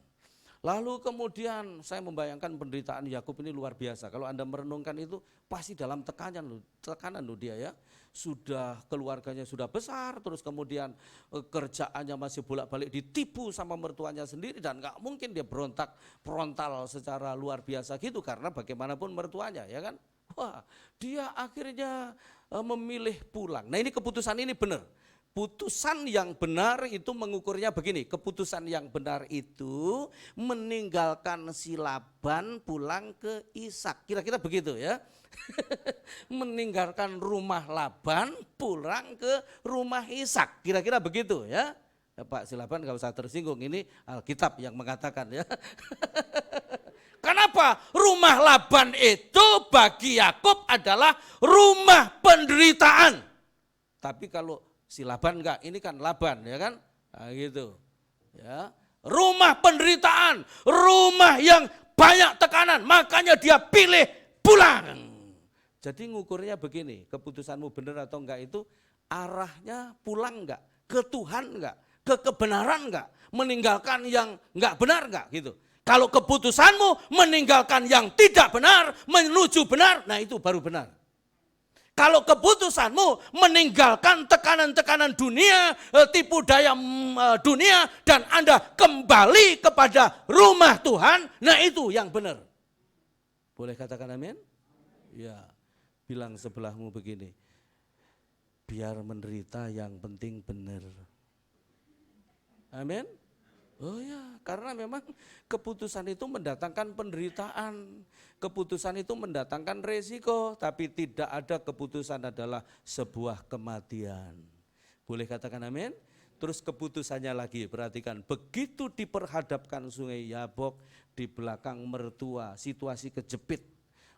Lalu kemudian saya membayangkan penderitaan Yakub ini luar biasa. Kalau Anda merenungkan itu pasti dalam tekanan loh dia ya. Sudah keluarganya sudah besar, terus kemudian kerjaannya masih bolak-balik ditipu sama mertuanya sendiri, dan gak mungkin dia berontak frontal secara luar biasa gitu karena bagaimanapun mertuanya ya kan. Wah, dia akhirnya memilih pulang. Nah ini keputusan ini benar. Putusan yang benar itu mengukurnya begini. Keputusan yang benar itu meninggalkan si Laban pulang ke Ishak. Kira-kira begitu ya. Meninggalkan rumah Laban pulang ke rumah Ishak. Kira-kira begitu ya. Ya Pak, si Laban gak usah tersinggung. Ini Alkitab yang mengatakan ya. Kenapa? Rumah Laban itu bagi Yakub adalah rumah penderitaan. Tapi kalau si Laban enggak, ini kan Laban ya kan? Nah, gitu. Ya. Rumah penderitaan, rumah yang banyak tekanan, makanya dia pilih pulang. Jadi ngukurnya begini, keputusanmu benar atau enggak itu arahnya pulang enggak, ke Tuhan enggak, ke kebenaran enggak, meninggalkan yang enggak benar enggak gitu. Kalau keputusanmu meninggalkan yang tidak benar, menuju benar, nah itu baru benar. Kalau keputusanmu meninggalkan tekanan-tekanan dunia, tipu daya dunia, dan Anda kembali kepada rumah Tuhan, nah itu yang benar. Boleh katakan amin? Ya, bilang sebelahmu begini, biar menderita yang penting benar. Amin? Oh ya, karena memang keputusan itu mendatangkan penderitaan, keputusan itu mendatangkan resiko, tapi tidak ada keputusan adalah sebuah kematian. Boleh katakan amin? Terus keputusannya lagi, perhatikan, begitu diperhadapkan sungai Yabok di belakang mertua, situasi kejepit,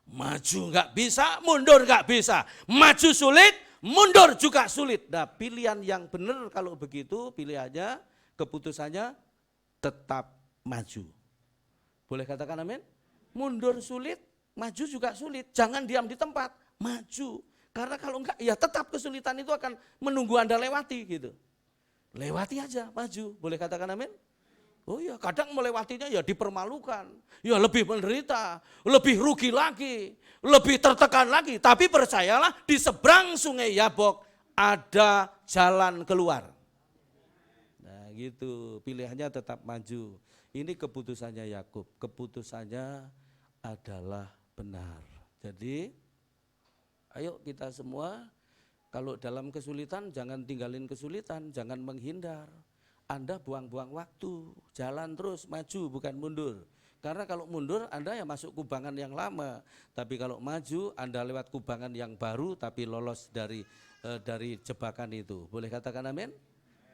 maju nggak bisa, mundur nggak bisa, maju sulit, mundur juga sulit. Nah pilihan yang benar kalau begitu, pilihannya, keputusannya, tetap maju. Boleh katakan amin? Mundur sulit, maju juga sulit. Jangan diam di tempat, maju. Karena kalau enggak ya tetap kesulitan itu akan menunggu Anda lewati gitu. Lewati aja, maju. Boleh katakan amin? Oh iya, kadang melewatinya ya dipermalukan. Ya lebih menderita, lebih rugi lagi, lebih tertekan lagi. Tapi percayalah di seberang sungai Yabok ada jalan keluar. Gitu, pilihannya tetap maju. Ini keputusannya Yakub, keputusannya adalah benar. Jadi ayo kita semua kalau dalam kesulitan jangan tinggalin kesulitan, jangan menghindar. Anda buang-buang waktu, jalan terus maju bukan mundur. Karena kalau mundur Anda ya masuk kubangan yang lama, tapi kalau maju Anda lewat kubangan yang baru tapi lolos dari jebakan itu. Boleh katakan amin?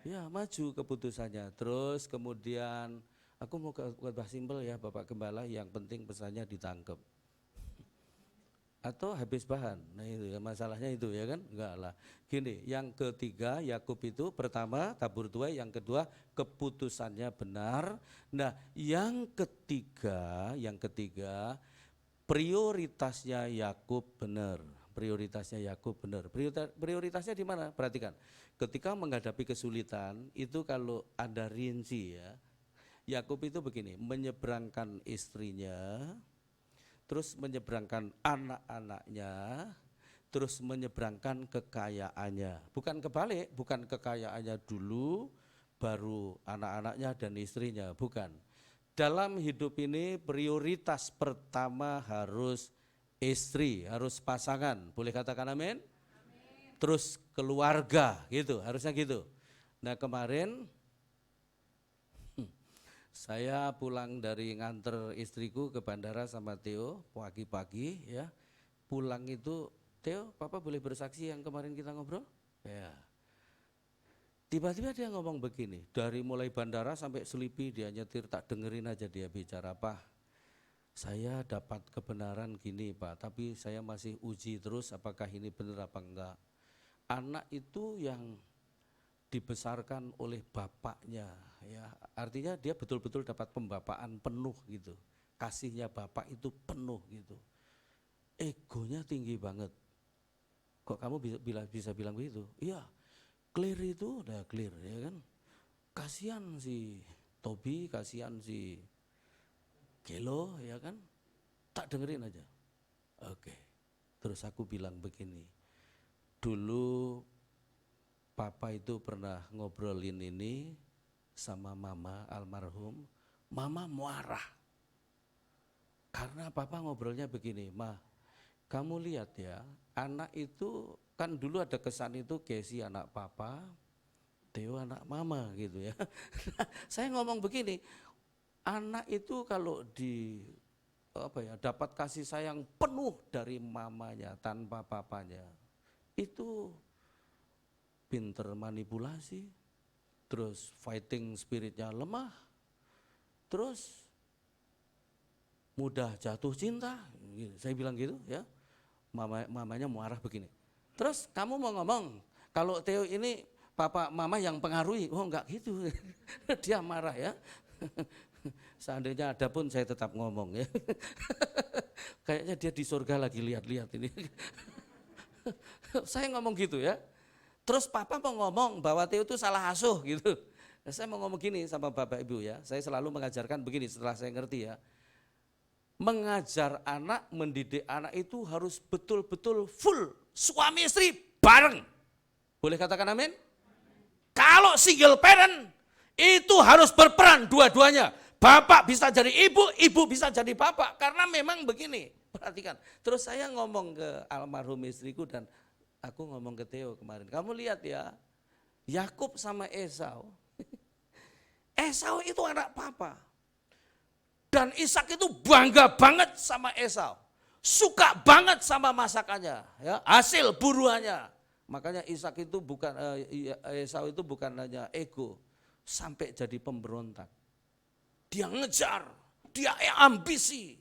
Ya maju keputusannya. Terus kemudian aku mau khotbah simpel ya Bapak Gembala, yang penting pesannya ditangkap. atau habis bahan. Nah itu ya masalahnya itu ya kan, enggak lah. Gini, yang ketiga Yakub itu pertama tabur tuai, yang kedua keputusannya benar. Nah yang ketiga prioritasnya Yakub benar. Prioritasnya Yakub benar. Prioritasnya di mana? Perhatikan. Ketika menghadapi kesulitan itu kalau ada rinci ya. Yakub itu begini, menyeberangkan istrinya, terus menyeberangkan anak-anaknya, terus menyeberangkan kekayaannya. Bukan kebalik, bukan kekayaannya dulu, baru anak-anaknya dan istrinya, bukan. Dalam hidup ini prioritas pertama harus istri, harus pasangan, boleh katakan amin? Terus keluarga, gitu, harusnya gitu. Nah kemarin saya pulang dari nganter istriku ke bandara sama Theo pagi-pagi ya. Pulang itu, Theo, Papa boleh bersaksi yang kemarin kita ngobrol? Ya. Tiba-tiba dia ngomong begini, dari mulai bandara sampai Selipi dia nyetir, tak dengerin aja dia bicara, Pak. Saya dapat kebenaran gini Pak, tapi saya masih uji terus apakah ini benar apa enggak. Anak itu yang dibesarkan oleh bapaknya ya, artinya dia betul-betul dapat pembapaan penuh gitu, kasihnya bapak itu penuh gitu, egonya tinggi banget. Kok kamu bisa bilang begitu? Iya, clear itu udah clear ya kan, kasihan si Tobi, kasihan si Gelo ya kan, tak dengerin aja. Oke, terus aku bilang begini, dulu Papa itu pernah ngobrolin ini sama Mama almarhum, Mama marah. Karena Papa ngobrolnya begini, Ma, kamu lihat ya, anak itu kan dulu ada kesan itu Casey anak Papa, Theo anak Mama gitu ya. Saya ngomong begini, anak itu kalau dapat kasih sayang penuh dari mamanya tanpa papanya, itu pinter manipulasi, terus fighting spiritnya lemah, terus mudah jatuh cinta. Saya bilang gitu ya, mamanya marah begini. Terus kamu mau ngomong kalau Theo ini papa mama yang pengaruhi? Oh enggak gitu, dia marah ya. Seandainya ada pun saya tetap ngomong ya. Kayaknya dia di surga lagi lihat-lihat ini. Saya ngomong gitu ya. Terus papa mau ngomong bahwa Theo itu salah asuh gitu. Nah, saya mau ngomong gini sama Bapak Ibu ya, saya selalu mengajarkan begini setelah saya ngerti ya. Mengajar anak, mendidik anak itu harus betul-betul full, suami istri bareng. Boleh katakan amin? Kalau single parent itu harus berperan dua-duanya. Bapak bisa jadi ibu, ibu bisa jadi bapak. Karena memang begini, perhatikan. Terus saya ngomong ke almarhum istriku dan aku ngomong ke Theo kemarin, kamu lihat ya, Yakub sama Esau. Esau itu anak papa. Dan Ishak itu bangga banget sama Esau. Suka banget sama masakannya, ya, hasil buruannya. Makanya Ishak itu Esau itu bukan hanya ego, sampai jadi pemberontak. Dia ngejar, dia ambisi.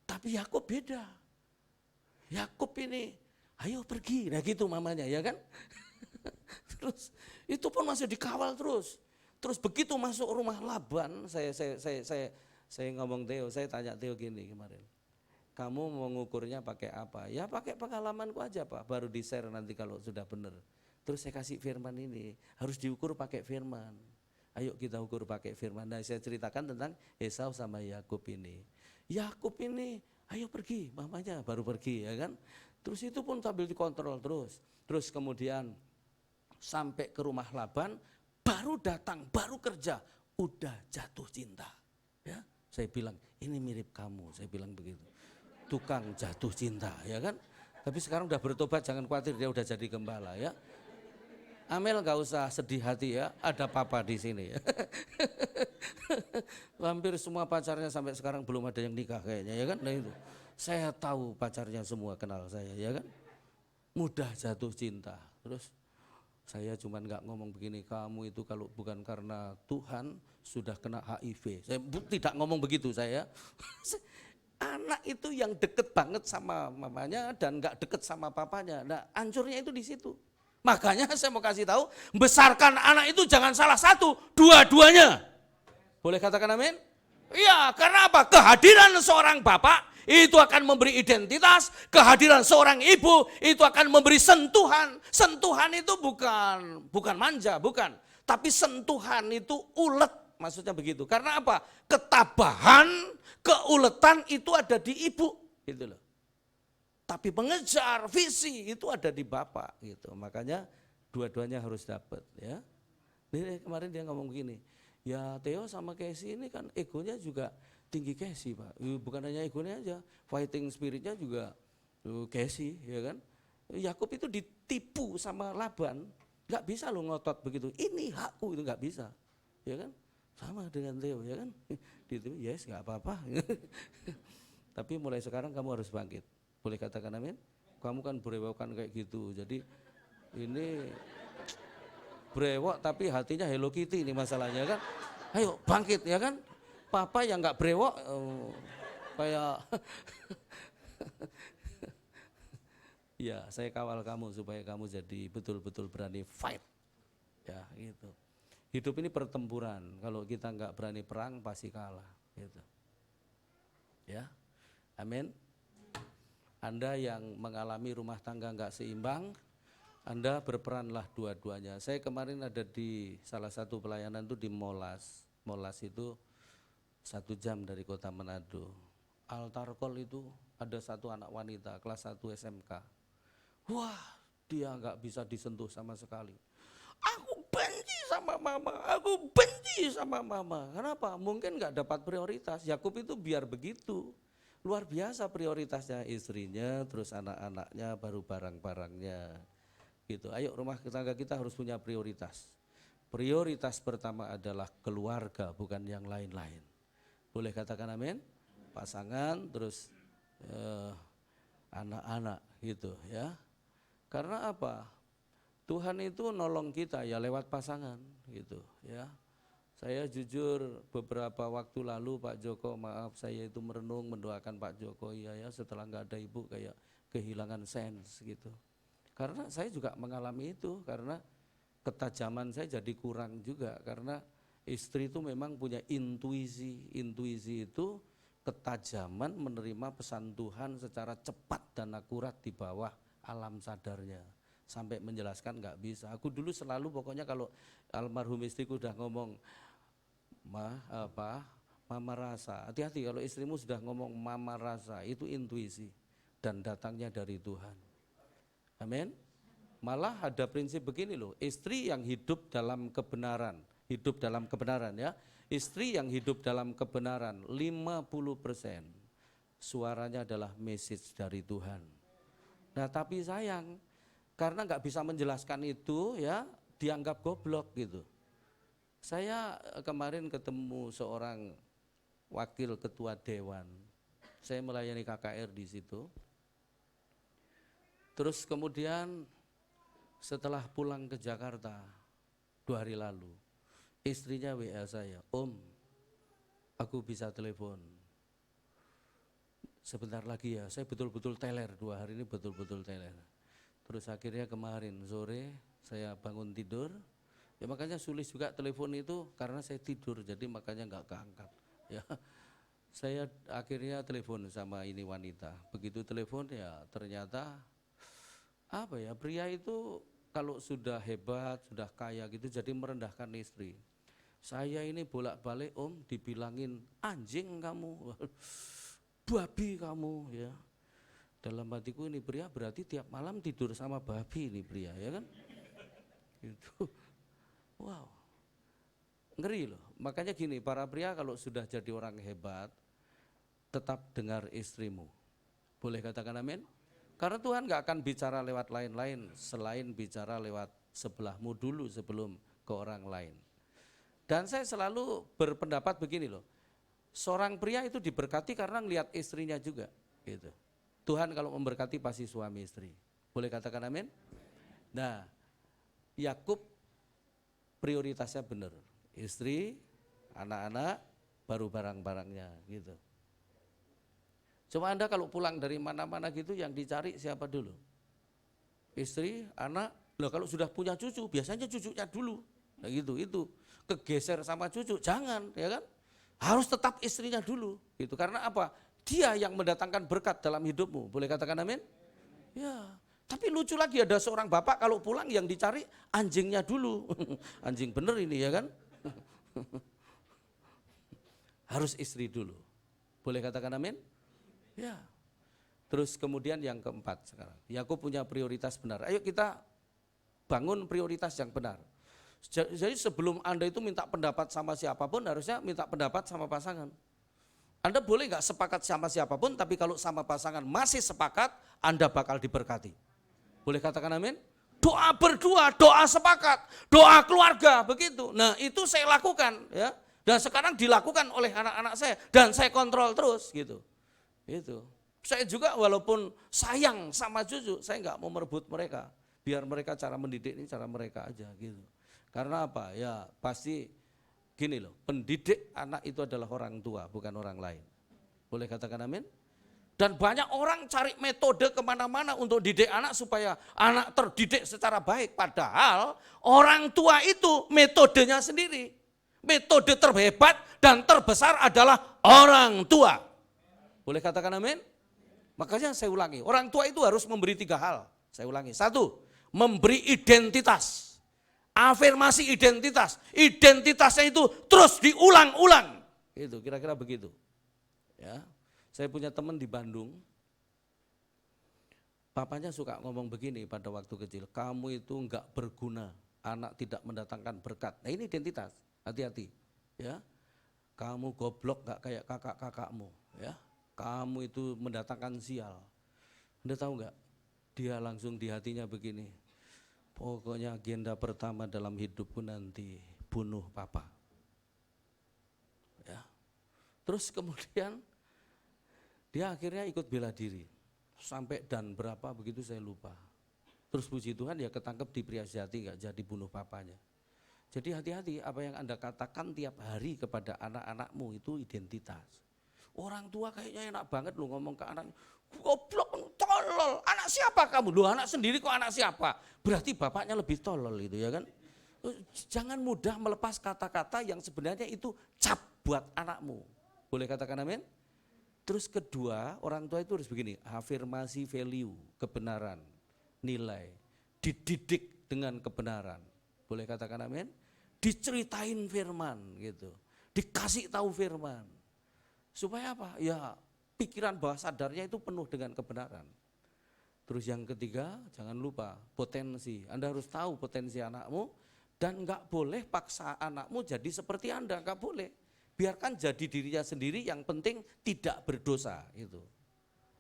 Tapi Yakub beda. Yakub ini, ayo pergi, nah gitu mamanya ya kan. Terus itu pun masih dikawal terus. Terus begitu masuk rumah Laban, saya ngomong Theo, saya tanya Theo gini kemarin, kamu mau ngukurnya pakai apa? Ya pakai pengalamanku aja Pak, baru di-share nanti kalau sudah benar. Terus saya kasih firman ini, harus diukur pakai firman. Ayo kita ukur pakai firman. Nah saya ceritakan tentang Esau sama Yakub ini. Yakub ini, ayo pergi, mamanya baru pergi ya kan. Terus itu pun sambil dikontrol terus. Terus kemudian sampai ke rumah Laban, baru datang, baru kerja, udah jatuh cinta. Ya, saya bilang ini mirip kamu, saya bilang begitu. Tukang jatuh cinta, ya kan? Tapi sekarang udah bertobat, jangan khawatir dia udah jadi gembala ya. Amel nggak usah sedih hati ya, ada papa di sini ya. Hampir semua pacarnya sampai sekarang belum ada yang nikah kayaknya ya kan. Nah itu, saya tahu pacarnya semua kenal saya ya kan. Mudah jatuh cinta. Terus saya cuman nggak ngomong begini, kamu itu kalau bukan karena Tuhan sudah kena HIV. Saya tidak ngomong begitu saya. Anak itu yang deket banget sama mamanya dan nggak deket sama papanya. Nah, hancurnya itu di situ. Makanya saya mau kasih tahu, besarkan anak itu jangan salah satu, dua-duanya. Boleh katakan amin? Iya, karena apa? Kehadiran seorang bapak itu akan memberi identitas, kehadiran seorang ibu itu akan memberi sentuhan. Sentuhan itu bukan manja, bukan. Tapi sentuhan itu ulet, maksudnya begitu. Karena apa? Ketabahan, keuletan itu ada di ibu, gitu loh. Tapi mengejar visi itu ada di bapak, gitu. Makanya dua-duanya harus dapat, ya. Ini kemarin dia ngomong begini, ya Theo sama Casey ini kan egonya juga tinggi Casey, Pak. Bukan hanya egonya aja, fighting spiritnya juga Casey, ya kan. Yakub itu ditipu sama Laban, nggak bisa lo ngotot begitu. Ini hakku, itu nggak bisa, ya kan. Sama dengan Theo, ya kan. Ditipu, yes nggak apa-apa. Tapi mulai sekarang kamu harus bangkit. Boleh katakan amin? Kamu kan berewokan kayak gitu. Jadi ini brewok tapi hatinya Hello Kitty ini masalahnya kan. Ayo bangkit ya kan. Papa yang nggak brewok kayak ya saya kawal kamu supaya kamu jadi betul-betul berani fight. Ya gitu. Hidup ini pertempuran. Kalau kita nggak berani perang pasti kalah. Gitu. Ya, amin. Anda yang mengalami rumah tangga nggak seimbang, Anda berperanlah dua-duanya. Saya kemarin ada di salah satu pelayanan itu di Molas. Molas itu 1 jam dari kota Manado. Altar call itu ada satu anak wanita kelas 1 SMK. Wah, dia nggak bisa disentuh sama sekali. Aku benci sama mama, aku benci sama mama. Kenapa? Mungkin nggak dapat prioritas. Yakub itu biar begitu. Luar biasa prioritasnya istrinya, terus anak-anaknya, baru barang-barangnya. Gitu. Ayo rumah tangga kita harus punya prioritas. Prioritas pertama adalah keluarga, bukan yang lain-lain. Boleh katakan amin? Pasangan, terus anak-anak gitu ya. Karena apa? Tuhan itu nolong kita ya lewat pasangan gitu ya. Saya jujur beberapa waktu lalu Pak Joko, maaf saya itu merenung mendoakan Pak Joko ya setelah nggak ada ibu kayak kehilangan sense gitu. Karena saya juga mengalami itu karena ketajaman saya jadi kurang juga karena istri itu memang punya intuisi. Intuisi itu ketajaman menerima pesan Tuhan secara cepat dan akurat di bawah alam sadarnya. Sampai menjelaskan nggak bisa. Aku dulu selalu pokoknya kalau almarhum istriku udah ngomong mama rasa, hati-hati kalau istrimu sudah ngomong mama rasa, itu intuisi dan datangnya dari Tuhan. Amin. Malah ada prinsip begini loh, istri yang hidup dalam kebenaran ya, istri yang hidup dalam kebenaran 50% suaranya adalah message dari Tuhan. Nah tapi sayang, karena nggak bisa menjelaskan itu ya, dianggap goblok gitu. Saya kemarin ketemu seorang wakil ketua dewan. Saya melayani KKR di situ. Terus kemudian setelah pulang ke Jakarta 2 hari lalu, istrinya WA saya, Om, aku bisa telepon. Sebentar lagi ya, saya betul-betul teler 2 hari ini betul-betul teler. Terus akhirnya kemarin sore saya bangun tidur. Ya makanya sulit juga telepon itu karena saya tidur, jadi makanya nggak keangkat. Ya, saya akhirnya telepon sama ini wanita. Begitu telepon ya ternyata apa ya, pria itu kalau sudah hebat, sudah kaya gitu, jadi merendahkan istri. Saya ini bolak-balik Om dibilangin anjing kamu, babi kamu ya. Dalam hatiku ini pria berarti tiap malam tidur sama babi ini pria ya kan. Itu. Wow, ngeri loh. Makanya gini, para pria kalau sudah jadi orang hebat, tetap dengar istrimu. Boleh katakan amin? Karena Tuhan gak akan bicara lewat lain-lain, selain bicara lewat sebelahmu dulu sebelum ke orang lain. Dan saya selalu berpendapat begini loh, seorang pria itu diberkati karena ngelihat istrinya juga. Gitu. Tuhan kalau memberkati pasti suami istri. Boleh katakan amin? Nah, Yakub prioritasnya benar, istri, anak-anak, baru barang-barangnya gitu. Coba Anda kalau pulang dari mana-mana gitu yang dicari siapa dulu? Istri, anak. Loh kalau sudah punya cucu, biasanya cucunya dulu. Nah gitu, itu kegeser sama cucu, jangan ya kan. Harus tetap istrinya dulu gitu. Karena apa? Dia yang mendatangkan berkat dalam hidupmu. Boleh katakan amin? Ya. Tapi lucu lagi ada seorang bapak kalau pulang yang dicari anjingnya dulu. Anjing bener ini ya kan. Harus istri dulu. Boleh katakan amin? Ya. Terus kemudian yang keempat sekarang. Yakub punya prioritas benar. Ayo kita bangun prioritas yang benar. Jadi sebelum Anda itu minta pendapat sama siapapun harusnya minta pendapat sama pasangan. Anda boleh nggak sepakat sama siapapun tapi kalau sama pasangan masih sepakat Anda bakal diberkati. Boleh katakan amin? Doa berdua, doa sepakat, doa keluarga begitu. Nah itu saya lakukan ya. Dan sekarang dilakukan oleh anak-anak saya dan saya kontrol terus gitu. Itu. Saya juga walaupun sayang sama cucu, saya nggak mau merebut mereka. Biar mereka cara mendidik ini cara mereka aja gitu. Karena apa? Ya pasti gini loh, pendidik anak itu adalah orang tua, bukan orang lain. Boleh katakan amin? Dan banyak orang cari metode kemana-mana untuk didik anak supaya anak terdidik secara baik. Padahal orang tua itu metodenya sendiri. Metode terhebat dan terbesar adalah orang tua. Boleh katakan amin? Makanya saya ulangi, orang tua itu harus memberi 3 hal. Saya ulangi, 1, memberi identitas. Afirmasi identitas. Identitasnya itu terus diulang-ulang. Itu kira-kira begitu. Ya. Saya punya teman di Bandung. Papanya suka ngomong begini pada waktu kecil, kamu itu enggak berguna, anak tidak mendatangkan berkat. Nah ini identitas, hati-hati. Ya. Kamu goblok enggak kayak kakak-kakakmu. Ya. Kamu itu mendatangkan sial. Anda tahu enggak? Dia langsung di hatinya begini, pokoknya agenda pertama dalam hidupku nanti bunuh papa. Ya. Terus kemudian dia akhirnya ikut bela diri. Sampai dan berapa begitu saya lupa. Terus puji Tuhan ya ketangkep di Priasjati enggak jadi bunuh papanya. Jadi hati-hati apa yang Anda katakan tiap hari kepada anak-anakmu itu identitas. Orang tua kayaknya enak banget lu ngomong ke anak, goblok, tolol, anak siapa kamu? Lu anak sendiri kok anak siapa? Berarti bapaknya lebih tolol itu ya kan. Jangan mudah melepas kata-kata yang sebenarnya itu cap buat anakmu. Boleh katakan amin? Terus kedua, orang tua itu harus begini, afirmasi value, kebenaran, nilai, dididik dengan kebenaran. Boleh katakan amin? Diceritain firman gitu, dikasih tahu firman. Supaya apa? Ya pikiran bawah sadarnya itu penuh dengan kebenaran. Terus yang ketiga, jangan lupa potensi. Anda harus tahu potensi anakmu dan enggak boleh paksa anakmu jadi seperti Anda, enggak boleh. Biarkan jadi dirinya sendiri, yang penting tidak berdosa itu.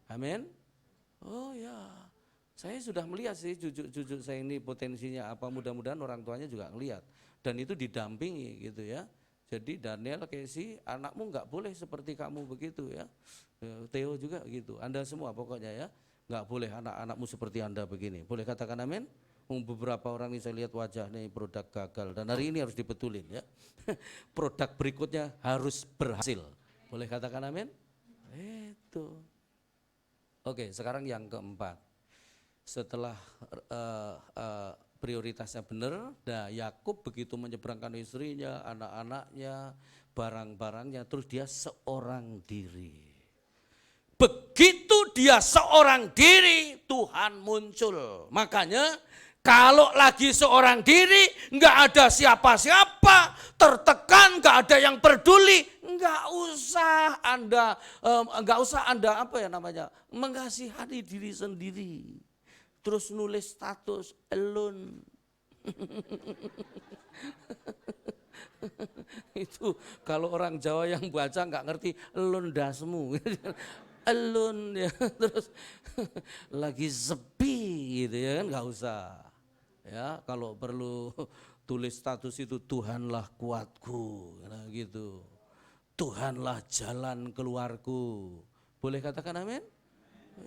Amin. Oh ya, saya sudah melihat sih cucu-cucu saya ini potensinya apa, mudah-mudahan orang tuanya juga ngelihat. Dan itu didampingi gitu ya. Jadi Daniel, Casey, anakmu enggak boleh seperti kamu begitu ya. Theo juga gitu, Anda semua pokoknya ya. Enggak boleh anak-anakmu seperti Anda begini. Boleh katakan amin? Beberapa orang ini saya lihat wajah nih produk gagal dan hari ini harus dibetulin ya. Produk berikutnya harus berhasil. Boleh katakan amin? Itu. Oke, sekarang yang keempat. Setelah prioritasnya benar, nah Yakub begitu menyeberangkan istrinya, anak-anaknya, barang-barangnya, terus dia seorang diri. Begitu dia seorang diri, Tuhan muncul. Makanya kalau lagi seorang diri, enggak ada siapa-siapa, tertekan, enggak ada yang peduli, enggak usah Anda apa ya namanya, mengasihani diri sendiri. Terus nulis status alone. Itu kalau orang Jawa yang baca enggak ngerti, alone dasmu. Alone ya, terus lagi sepi gitu ya kan, enggak usah. Ya, kalau perlu tulis status itu Tuhanlah kuatku, nah gitu. Tuhanlah jalan keluarku. Boleh katakan amin?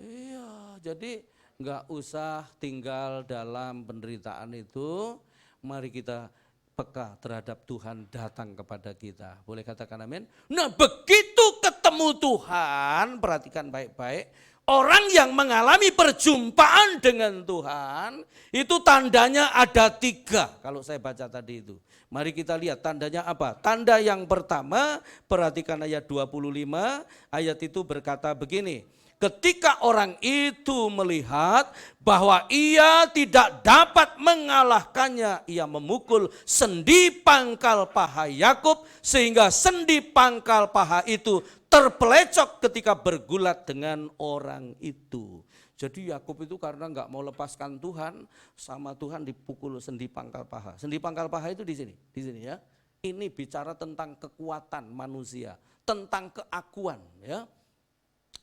Iya, jadi enggak usah tinggal dalam penderitaan itu. Mari kita peka terhadap Tuhan datang kepada kita. Boleh katakan amin? Nah, begitu ketemu Tuhan, perhatikan baik-baik, orang yang mengalami perjumpaan dengan Tuhan, itu tandanya ada 3. Kalau saya baca tadi itu. Mari kita lihat tandanya apa. Tanda yang pertama, perhatikan ayat 25, ayat itu berkata begini. Ketika orang itu melihat bahwa ia tidak dapat mengalahkannya, ia memukul sendi pangkal paha Yakub sehingga sendi pangkal paha itu terpelecok ketika bergulat dengan orang itu. Jadi Yakub itu karena nggak mau lepaskan Tuhan, sama Tuhan dipukul sendi pangkal paha. Sendi pangkal paha itu di sini ya. Ini bicara tentang kekuatan manusia, tentang keakuan ya.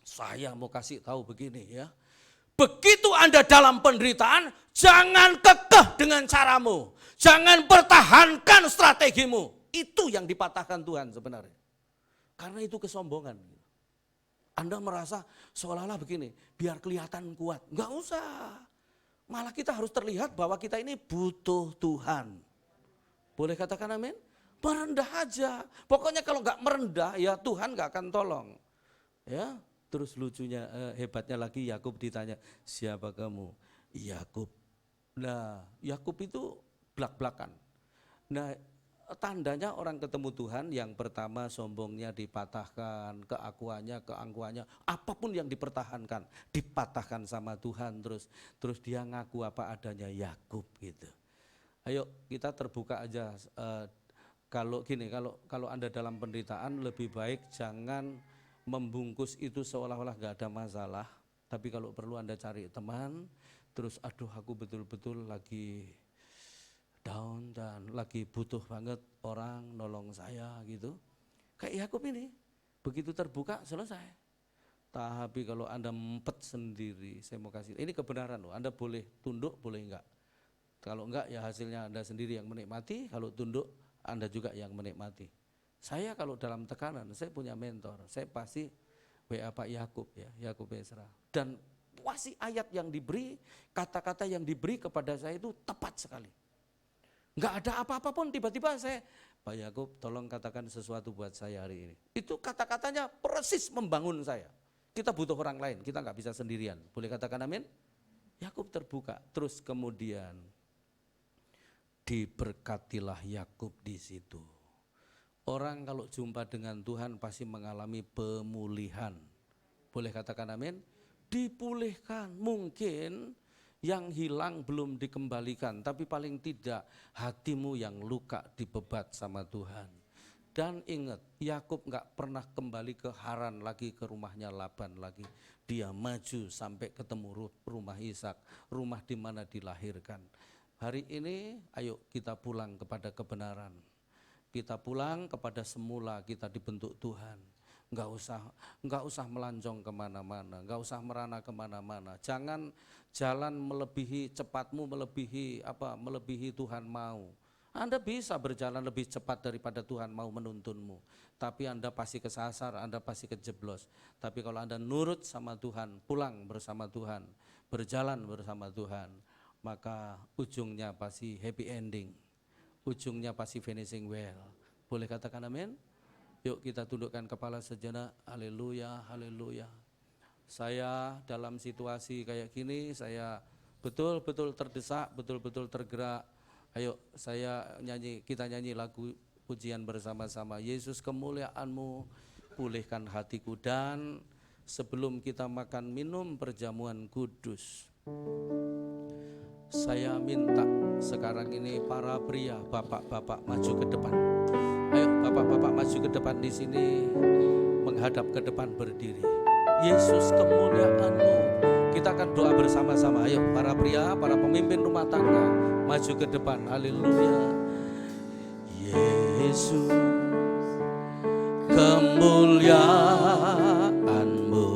Saya mau kasih tahu begini ya. Begitu Anda dalam penderitaan, jangan kekeh dengan caramu. Jangan pertahankan strategimu. Itu yang dipatahkan Tuhan sebenarnya. Karena itu kesombongan. Anda merasa seolah-olah begini, biar kelihatan kuat. Enggak usah. Malah kita harus terlihat bahwa kita ini butuh Tuhan. Boleh katakan amin? Merendah aja. Pokoknya kalau enggak merendah ya Tuhan enggak akan tolong. Ya. Terus lucunya, hebatnya lagi Yakub ditanya, siapa kamu? Yakub. Nah, Yakub itu blak-blakan. Nah, tandanya orang ketemu Tuhan yang pertama sombongnya dipatahkan, keangkuhannya, apapun yang dipertahankan, dipatahkan sama Tuhan terus dia ngaku apa adanya Yakub gitu. Ayo kita terbuka aja. Kalau Anda dalam penderitaan lebih baik jangan membungkus itu seolah-olah gak ada masalah, tapi kalau perlu Anda cari teman, terus aduh aku betul-betul lagi down dan lagi butuh banget orang nolong saya gitu. Kayak Yakub ini, begitu terbuka selesai. Tapi kalau Anda mempet sendiri, saya mau kasih, ini kebenaran loh, Anda boleh tunduk, boleh enggak. Kalau enggak ya hasilnya Anda sendiri yang menikmati, kalau tunduk Anda juga yang menikmati. Saya kalau dalam tekanan, saya punya mentor, saya pasti WA Pak Yakub ya, Yakub Esra. Dan pasti ayat yang diberi, kata-kata yang diberi kepada saya itu tepat sekali. Enggak ada apa-apa pun tiba-tiba saya, Pak Yakub tolong katakan sesuatu buat saya hari ini. Itu kata-katanya persis membangun saya. Kita butuh orang lain, kita enggak bisa sendirian. Boleh katakan amin? Yakub terbuka, terus kemudian diberkatilah Yakub di situ. Orang kalau jumpa dengan Tuhan pasti mengalami pemulihan. Boleh katakan amin? Dipulihkan. Mungkin yang hilang belum dikembalikan, tapi paling tidak hatimu yang luka dibebat sama Tuhan. Dan ingat, Yakub gak pernah kembali ke Haran lagi, ke rumahnya Laban lagi. Dia maju sampai ketemu rumah Ishak, rumah di mana dilahirkan. Hari ini ayo kita pulang kepada kebenaran. Kita pulang kepada semula kita dibentuk Tuhan. Enggak usah melancong kemana-mana, enggak usah merana kemana-mana. Jangan jalan melebihi cepatmu, melebihi Tuhan mau. Anda bisa berjalan lebih cepat daripada Tuhan mau menuntunmu. Tapi Anda pasti kesasar, Anda pasti kejeblos. Tapi kalau Anda nurut sama Tuhan, pulang bersama Tuhan, berjalan bersama Tuhan, maka ujungnya pasti happy ending. Ujungnya pasti finishing well. Boleh katakan amin? Yuk kita tundukkan kepala sejenak. Haleluya, haleluya. Saya dalam situasi kayak gini, saya betul-betul terdesak, betul-betul tergerak. Ayo kita nyanyi lagu pujian bersama-sama. Yesus kemuliaan-Mu, pulihkan hatiku. Dan sebelum kita makan minum perjamuan kudus, saya minta sekarang ini para pria, bapak-bapak maju ke depan. Ayo bapak-bapak maju ke depan di sini, menghadap ke depan berdiri. Yesus kemuliaan-Mu. Kita akan doa bersama-sama. Ayo para pria, para pemimpin rumah tangga maju ke depan. Haleluya. Yesus kemuliaan-Mu,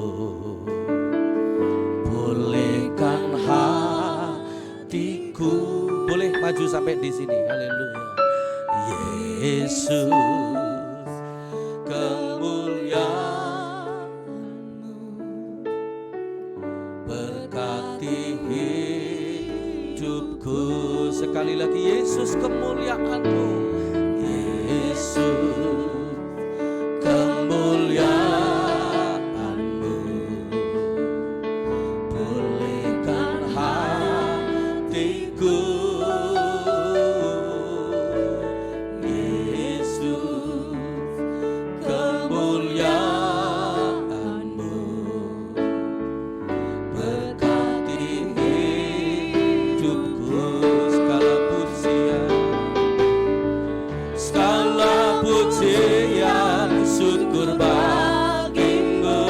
pulihkan hatiku. Boleh maju sampai di sini. Haleluya. Yesus kemuliaan-Mu, berkati hidupku. Sekali lagi, Yesus kemuliaan-Mu, Yesus kemuliaan-Mu, syukur bagimu.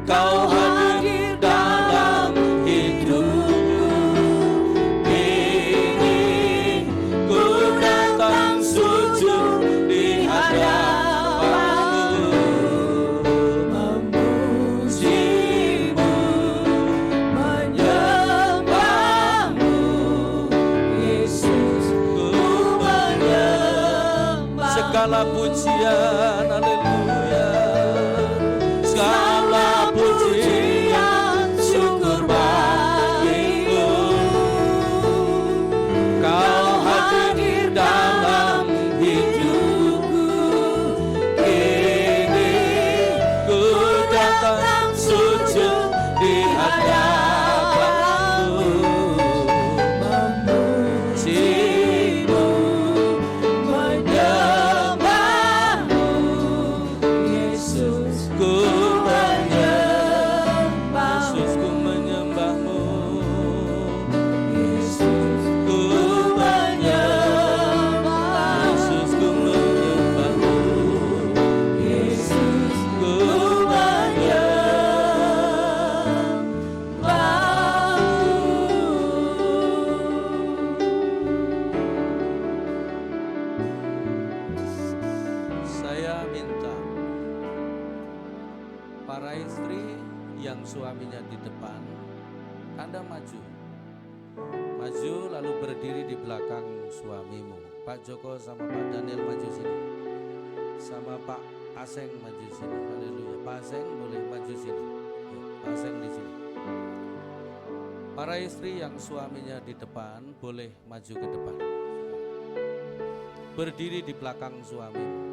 Kau hadir dalam hidupku, kini ku datang sujud di hadapanmu, memujimu, menyembahmu, Yesus, ku menyembah. Segala pujian, haleluya. Segala pujian, syukur bagimu. Kau hadir dalam hidupku, kini ku datang sujud di hadapanmu, memujimu, menyembahmu, Yesus, ku menyembah. Yesus, ku menyembahmu. Yesus, ku menyembah. Yesus, ku menyembahmu. Yesus, ku menyembahmu. Saya minta para istri yang suaminya di depan, Anda maju. Maju lalu berdiri di belakang suamimu. Pak Joko sama Pak Daniel maju sini. Sama Pak Aseng maju sini. Haleluya. Pak Aseng boleh maju sini. Yuk, Pak Aseng di sini. Para istri yang suaminya di depan boleh maju ke depan. Berdiri di belakang suamimu.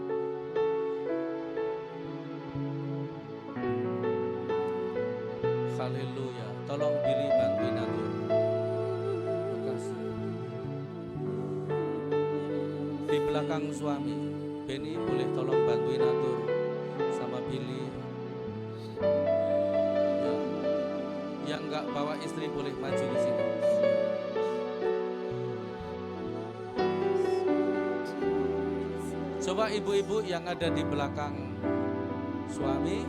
Haleluya. Tolong Billy bantuin aku. Makasih. Di belakang suami, Benny boleh tolong bantuin atur sama Billy. Ya. Yang enggak bawa istri boleh maju di sini. Coba ibu-ibu yang ada di belakang suami,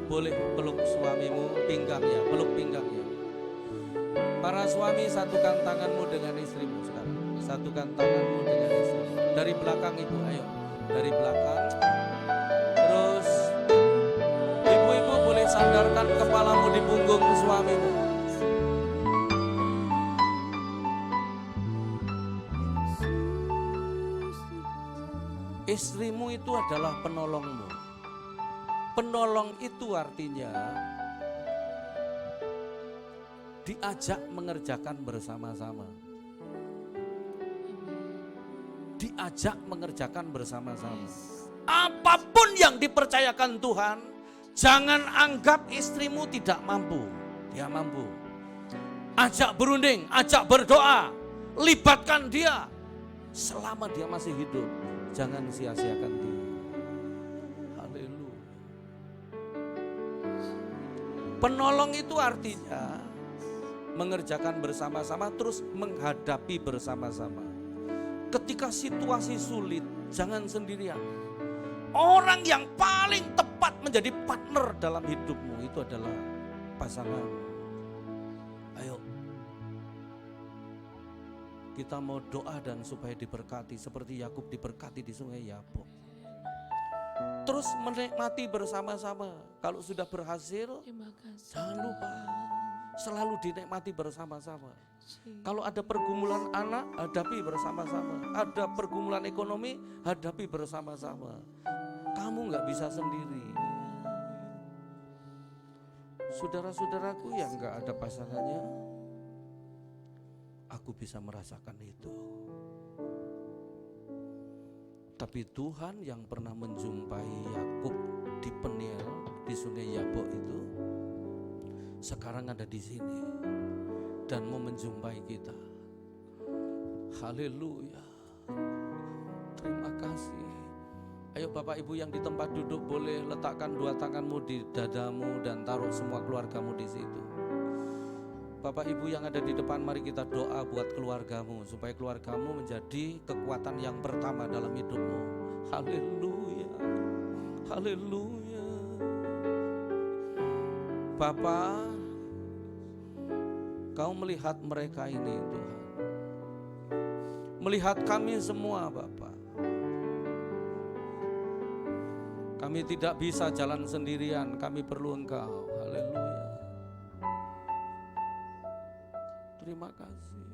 boleh peluk suamimu pinggangnya, peluk pinggangnya. Para suami, satukan tanganmu dengan istrimu sekarang. Satukan tanganmu dengan istrimu. Dari belakang ibu, ayo. Dari belakang. Terus ibu-ibu boleh sandarkan kepalamu di punggung suamimu. Istrimu itu adalah penolongmu. Penolong itu artinya diajak mengerjakan bersama-sama. Diajak mengerjakan bersama-sama. Apapun yang dipercayakan Tuhan, jangan anggap istrimu tidak mampu. Dia mampu. Ajak berunding, ajak berdoa, libatkan dia. Selama dia masih hidup, jangan sia-siakan dia. Haleluya. Penolong itu artinya mengerjakan bersama-sama, terus menghadapi bersama-sama. Ketika situasi sulit, jangan sendirian. Orang yang paling tepat menjadi partner dalam hidupmu itu adalah pasangan. Ayo, kita mau doa dan supaya diberkati seperti Yakub diberkati di sungai Yabok. Terus menikmati bersama-sama. Kalau sudah berhasil, jangan lupa selalu dinikmati bersama-sama. Kalau ada pergumulan anak, hadapi bersama-sama. Ada pergumulan ekonomi, hadapi bersama-sama. Kamu gak bisa sendiri. Saudara-saudaraku yang gak ada pasangannya, aku bisa merasakan itu. Tapi Tuhan yang pernah menjumpai Yakub di Peniel, di sungai Yabok itu, sekarang ada di sini dan mau menjumpai kita. Haleluya. Terima kasih. Ayo Bapak Ibu yang di tempat duduk boleh letakkan dua tanganmu di dadamu dan taruh semua keluargamu di situ. Bapak Ibu yang ada di depan, mari kita doa buat keluargamu supaya keluargamu menjadi kekuatan yang pertama dalam hidupmu. Haleluya. Haleluya. Bapa, Kau melihat mereka ini Tuhan. Melihat kami semua Bapa. Kami tidak bisa jalan sendirian, kami perlu Engkau. Haleluya. Terima kasih.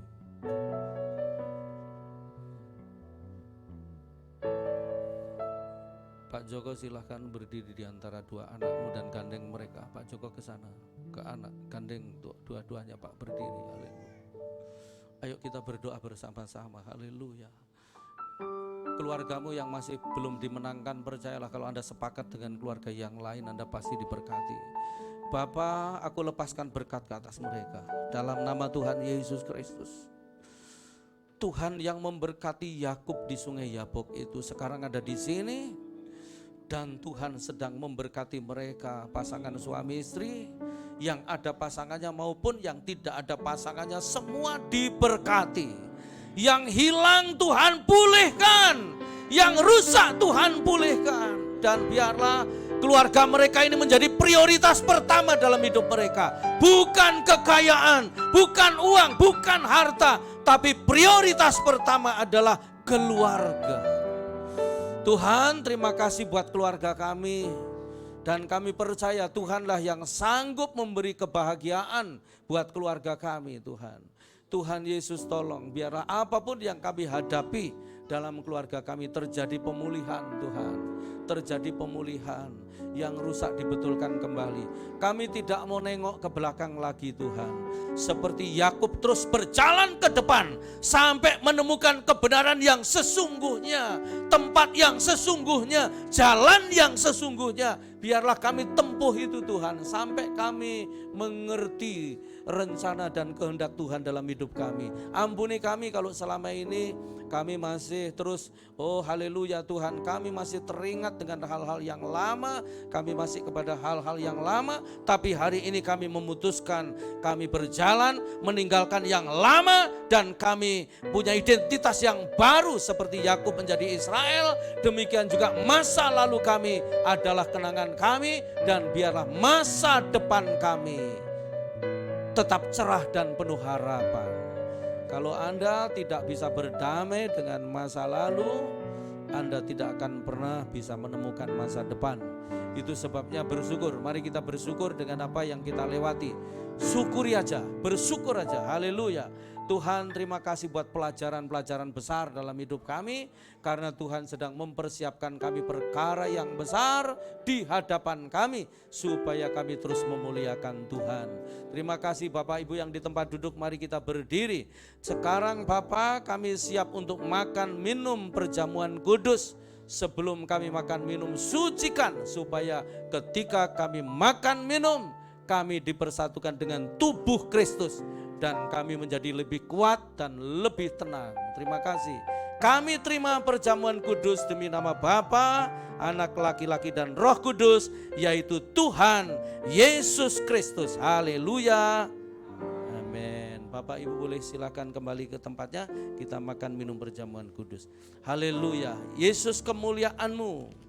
Pak Joko silahkan berdiri di antara dua anakmu dan gandeng mereka. Pak Joko ke sana, ke anak, gandeng dua-duanya Pak, berdiri. Haleluya. Ayo kita berdoa bersama-sama. Haleluya. Keluargamu yang masih belum dimenangkan, percayalah kalau Anda sepakat dengan keluarga yang lain, Anda pasti diberkati. Bapa, aku lepaskan berkat ke atas mereka dalam nama Tuhan Yesus Kristus. Tuhan yang memberkati Yakub di Sungai Yabok itu sekarang ada di sini. Dan Tuhan sedang memberkati mereka, pasangan suami istri, yang ada pasangannya maupun yang tidak ada pasangannya, semua diberkati. Yang hilang Tuhan pulihkan, yang rusak Tuhan pulihkan. Dan biarlah keluarga mereka ini menjadi prioritas pertama dalam hidup mereka. Bukan kekayaan, bukan uang, bukan harta, tapi prioritas pertama adalah keluarga. Tuhan, terima kasih buat keluarga kami. Dan kami percaya Tuhanlah yang sanggup memberi kebahagiaan buat keluarga kami Tuhan. Tuhan Yesus tolong biarlah apapun yang kami hadapi dalam keluarga kami terjadi pemulihan Tuhan. Terjadi pemulihan, yang rusak dibetulkan kembali. Kami tidak mau nengok ke belakang lagi Tuhan. Seperti Yakub terus berjalan ke depan sampai menemukan kebenaran yang sesungguhnya, tempat yang sesungguhnya, jalan yang sesungguhnya. Biarlah kami tempuh itu Tuhan sampai kami mengerti rencana dan kehendak Tuhan dalam hidup kami. Ampuni kami kalau selama ini kami masih terus, oh haleluya Tuhan, kami masih teringat dengan hal-hal yang lama, kami masih kepada hal-hal yang lama, tapi hari ini kami memutuskan, kami berjalan meninggalkan yang lama dan kami punya identitas yang baru seperti Yakub menjadi Israel. Demikian juga masa lalu kami adalah kenangan kami dan biarlah masa depan kami tetap cerah dan penuh harapan. Kalau Anda tidak bisa berdamai dengan masa lalu, Anda tidak akan pernah bisa menemukan masa depan. Itu sebabnya bersyukur. Mari kita bersyukur dengan apa yang kita lewati. Syukuri aja, bersyukur aja. Haleluya. Tuhan, terima kasih buat pelajaran-pelajaran besar dalam hidup kami. Karena Tuhan sedang mempersiapkan kami perkara yang besar di hadapan kami. Supaya kami terus memuliakan Tuhan. Terima kasih Bapak Ibu yang di tempat duduk, mari kita berdiri. Sekarang Bapak, kami siap untuk makan minum perjamuan kudus. Sebelum kami makan minum, sucikan. Supaya ketika kami makan minum, kami dipersatukan dengan tubuh Kristus. Dan kami menjadi lebih kuat dan lebih tenang. Terima kasih. Kami terima perjamuan kudus demi nama Bapa, Anak laki-laki dan Roh Kudus, yaitu Tuhan Yesus Kristus. Haleluya. Amin. Bapak Ibu boleh silakan kembali ke tempatnya. Kita makan minum perjamuan kudus. Haleluya. Yesus kemuliaan-Mu.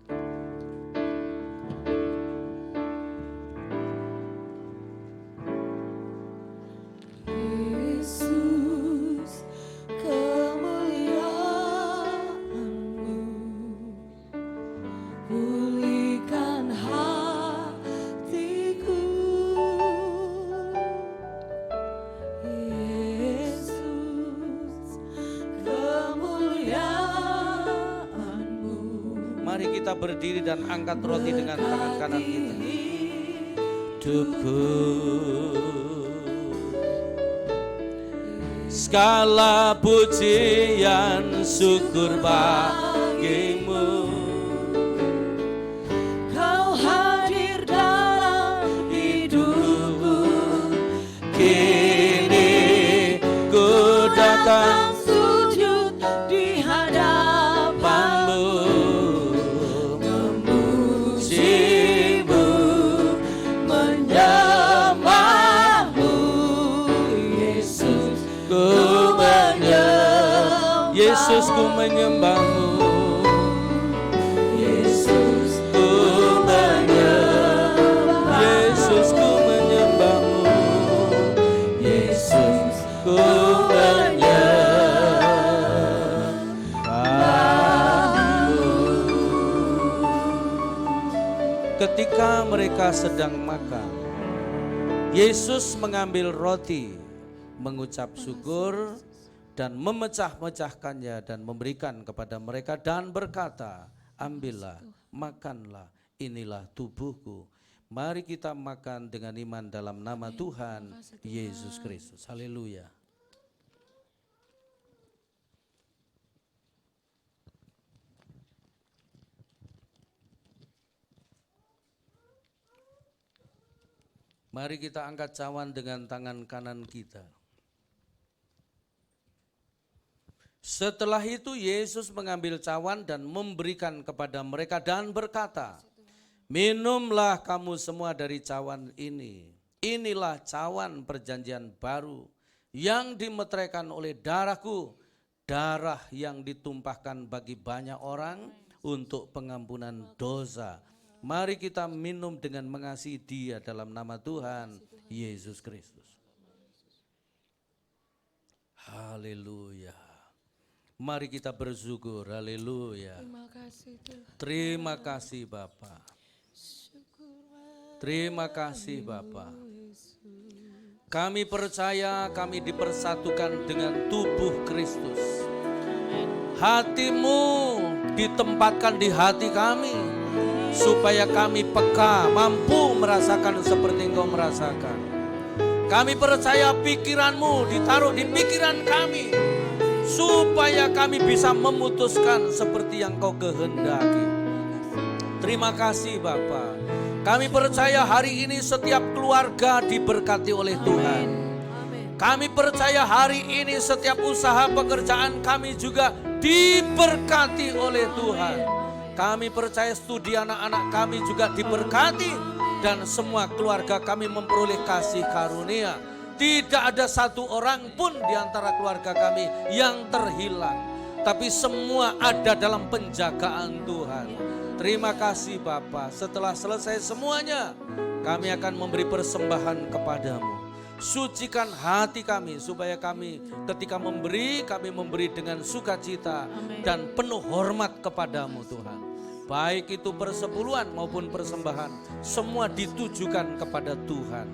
Mari kita berdiri dan angkat roti dengan tangan kanan kita. Hidupku, segala pujian syukur bagimu.
Kau hadir dalam hidupku,
Kini ku datang
sujud di hadapanmu.
Yesus, ku menyembahmu. ketika mereka sedang makan, Yesus mengambil roti, mengucap syukur, dan memecah-mecahkannya dan memberikan kepada mereka dan berkata, ambillah, makanlah, inilah tubuhku. Mari kita makan dengan iman dalam nama Tuhan Yesus Kristus. Haleluya. Mari kita angkat cawan dengan tangan kanan kita. Setelah itu Yesus mengambil cawan dan memberikan kepada mereka dan berkata, minumlah kamu semua dari cawan ini. Inilah cawan perjanjian baru yang dimeteraikan oleh darahku, darah yang ditumpahkan bagi banyak orang untuk pengampunan dosa. Mari kita minum dengan mengasihi Dia dalam nama Tuhan Yesus Kristus. Haleluya. Mari kita bersyukur. Haleluya. Terima kasih Bapa. Terima kasih Bapa. Kami percaya kami dipersatukan dengan tubuh Kristus. Hatimu ditempatkan di hati kami, supaya kami peka, mampu merasakan seperti Engkau merasakan. Kami percaya pikiran-Mu ditaruh di pikiran kami, supaya kami bisa memutuskan seperti yang Kau kehendaki. Terima kasih Bapa. Kami percaya hari ini setiap keluarga diberkati oleh Tuhan. Kami percaya hari ini setiap usaha pekerjaan kami juga diberkati oleh Tuhan. Kami percaya studi anak-anak kami juga diberkati dan semua keluarga kami memperoleh kasih karunia. Tidak ada satu orang pun di antara keluarga kami yang terhilang, tapi semua ada dalam penjagaan Tuhan. Terima kasih Bapa. Setelah selesai semuanya, kami akan memberi persembahan kepadamu. Sucikan hati kami supaya kami ketika memberi, kami memberi dengan sukacita dan penuh hormat kepadamu Tuhan. Baik itu persepuluhan maupun persembahan, semua ditujukan kepada Tuhan.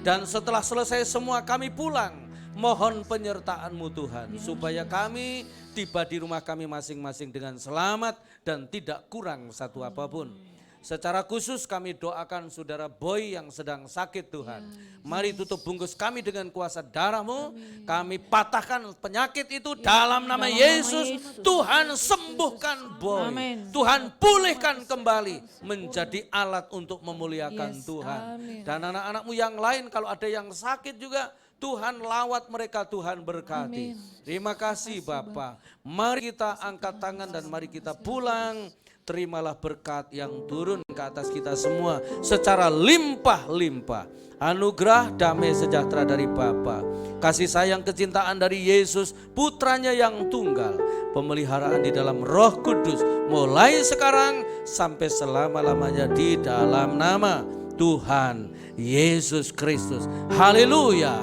Dan setelah selesai semua kami pulang, mohon penyertaan-Mu Tuhan, supaya kami tiba di rumah kami masing-masing dengan selamat dan tidak kurang satu apapun. Secara khusus kami doakan saudara Boy yang sedang sakit Tuhan. Mari tutup bungkus kami dengan kuasa darah-Mu. Kami patahkan penyakit itu dalam nama Yesus. Tuhan sembuhkan Boy. Tuhan pulihkan kembali menjadi alat untuk memuliakan Tuhan. Dan anak-anak-Mu yang lain kalau ada yang sakit juga, Tuhan lawat mereka, Tuhan berkati. Terima kasih Bapa. Mari kita angkat tangan dan mari kita pulang. Terimalah berkat yang turun ke atas kita semua secara limpah-limpah. Anugerah damai sejahtera dari Bapa, kasih sayang kecintaan dari Yesus putranya yang tunggal, pemeliharaan di dalam Roh Kudus mulai sekarang sampai selama-lamanya di dalam nama Tuhan Yesus Kristus. Haleluya.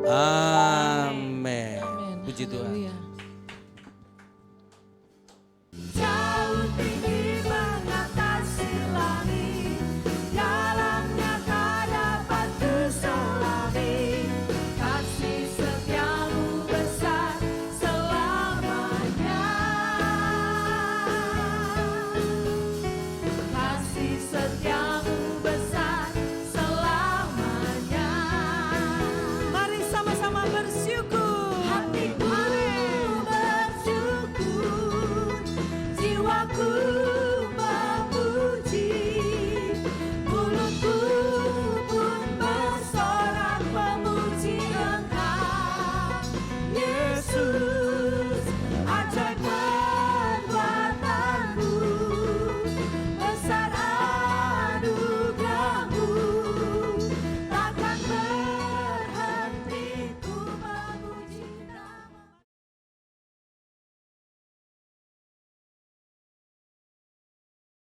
Amin. Puji Tuhan.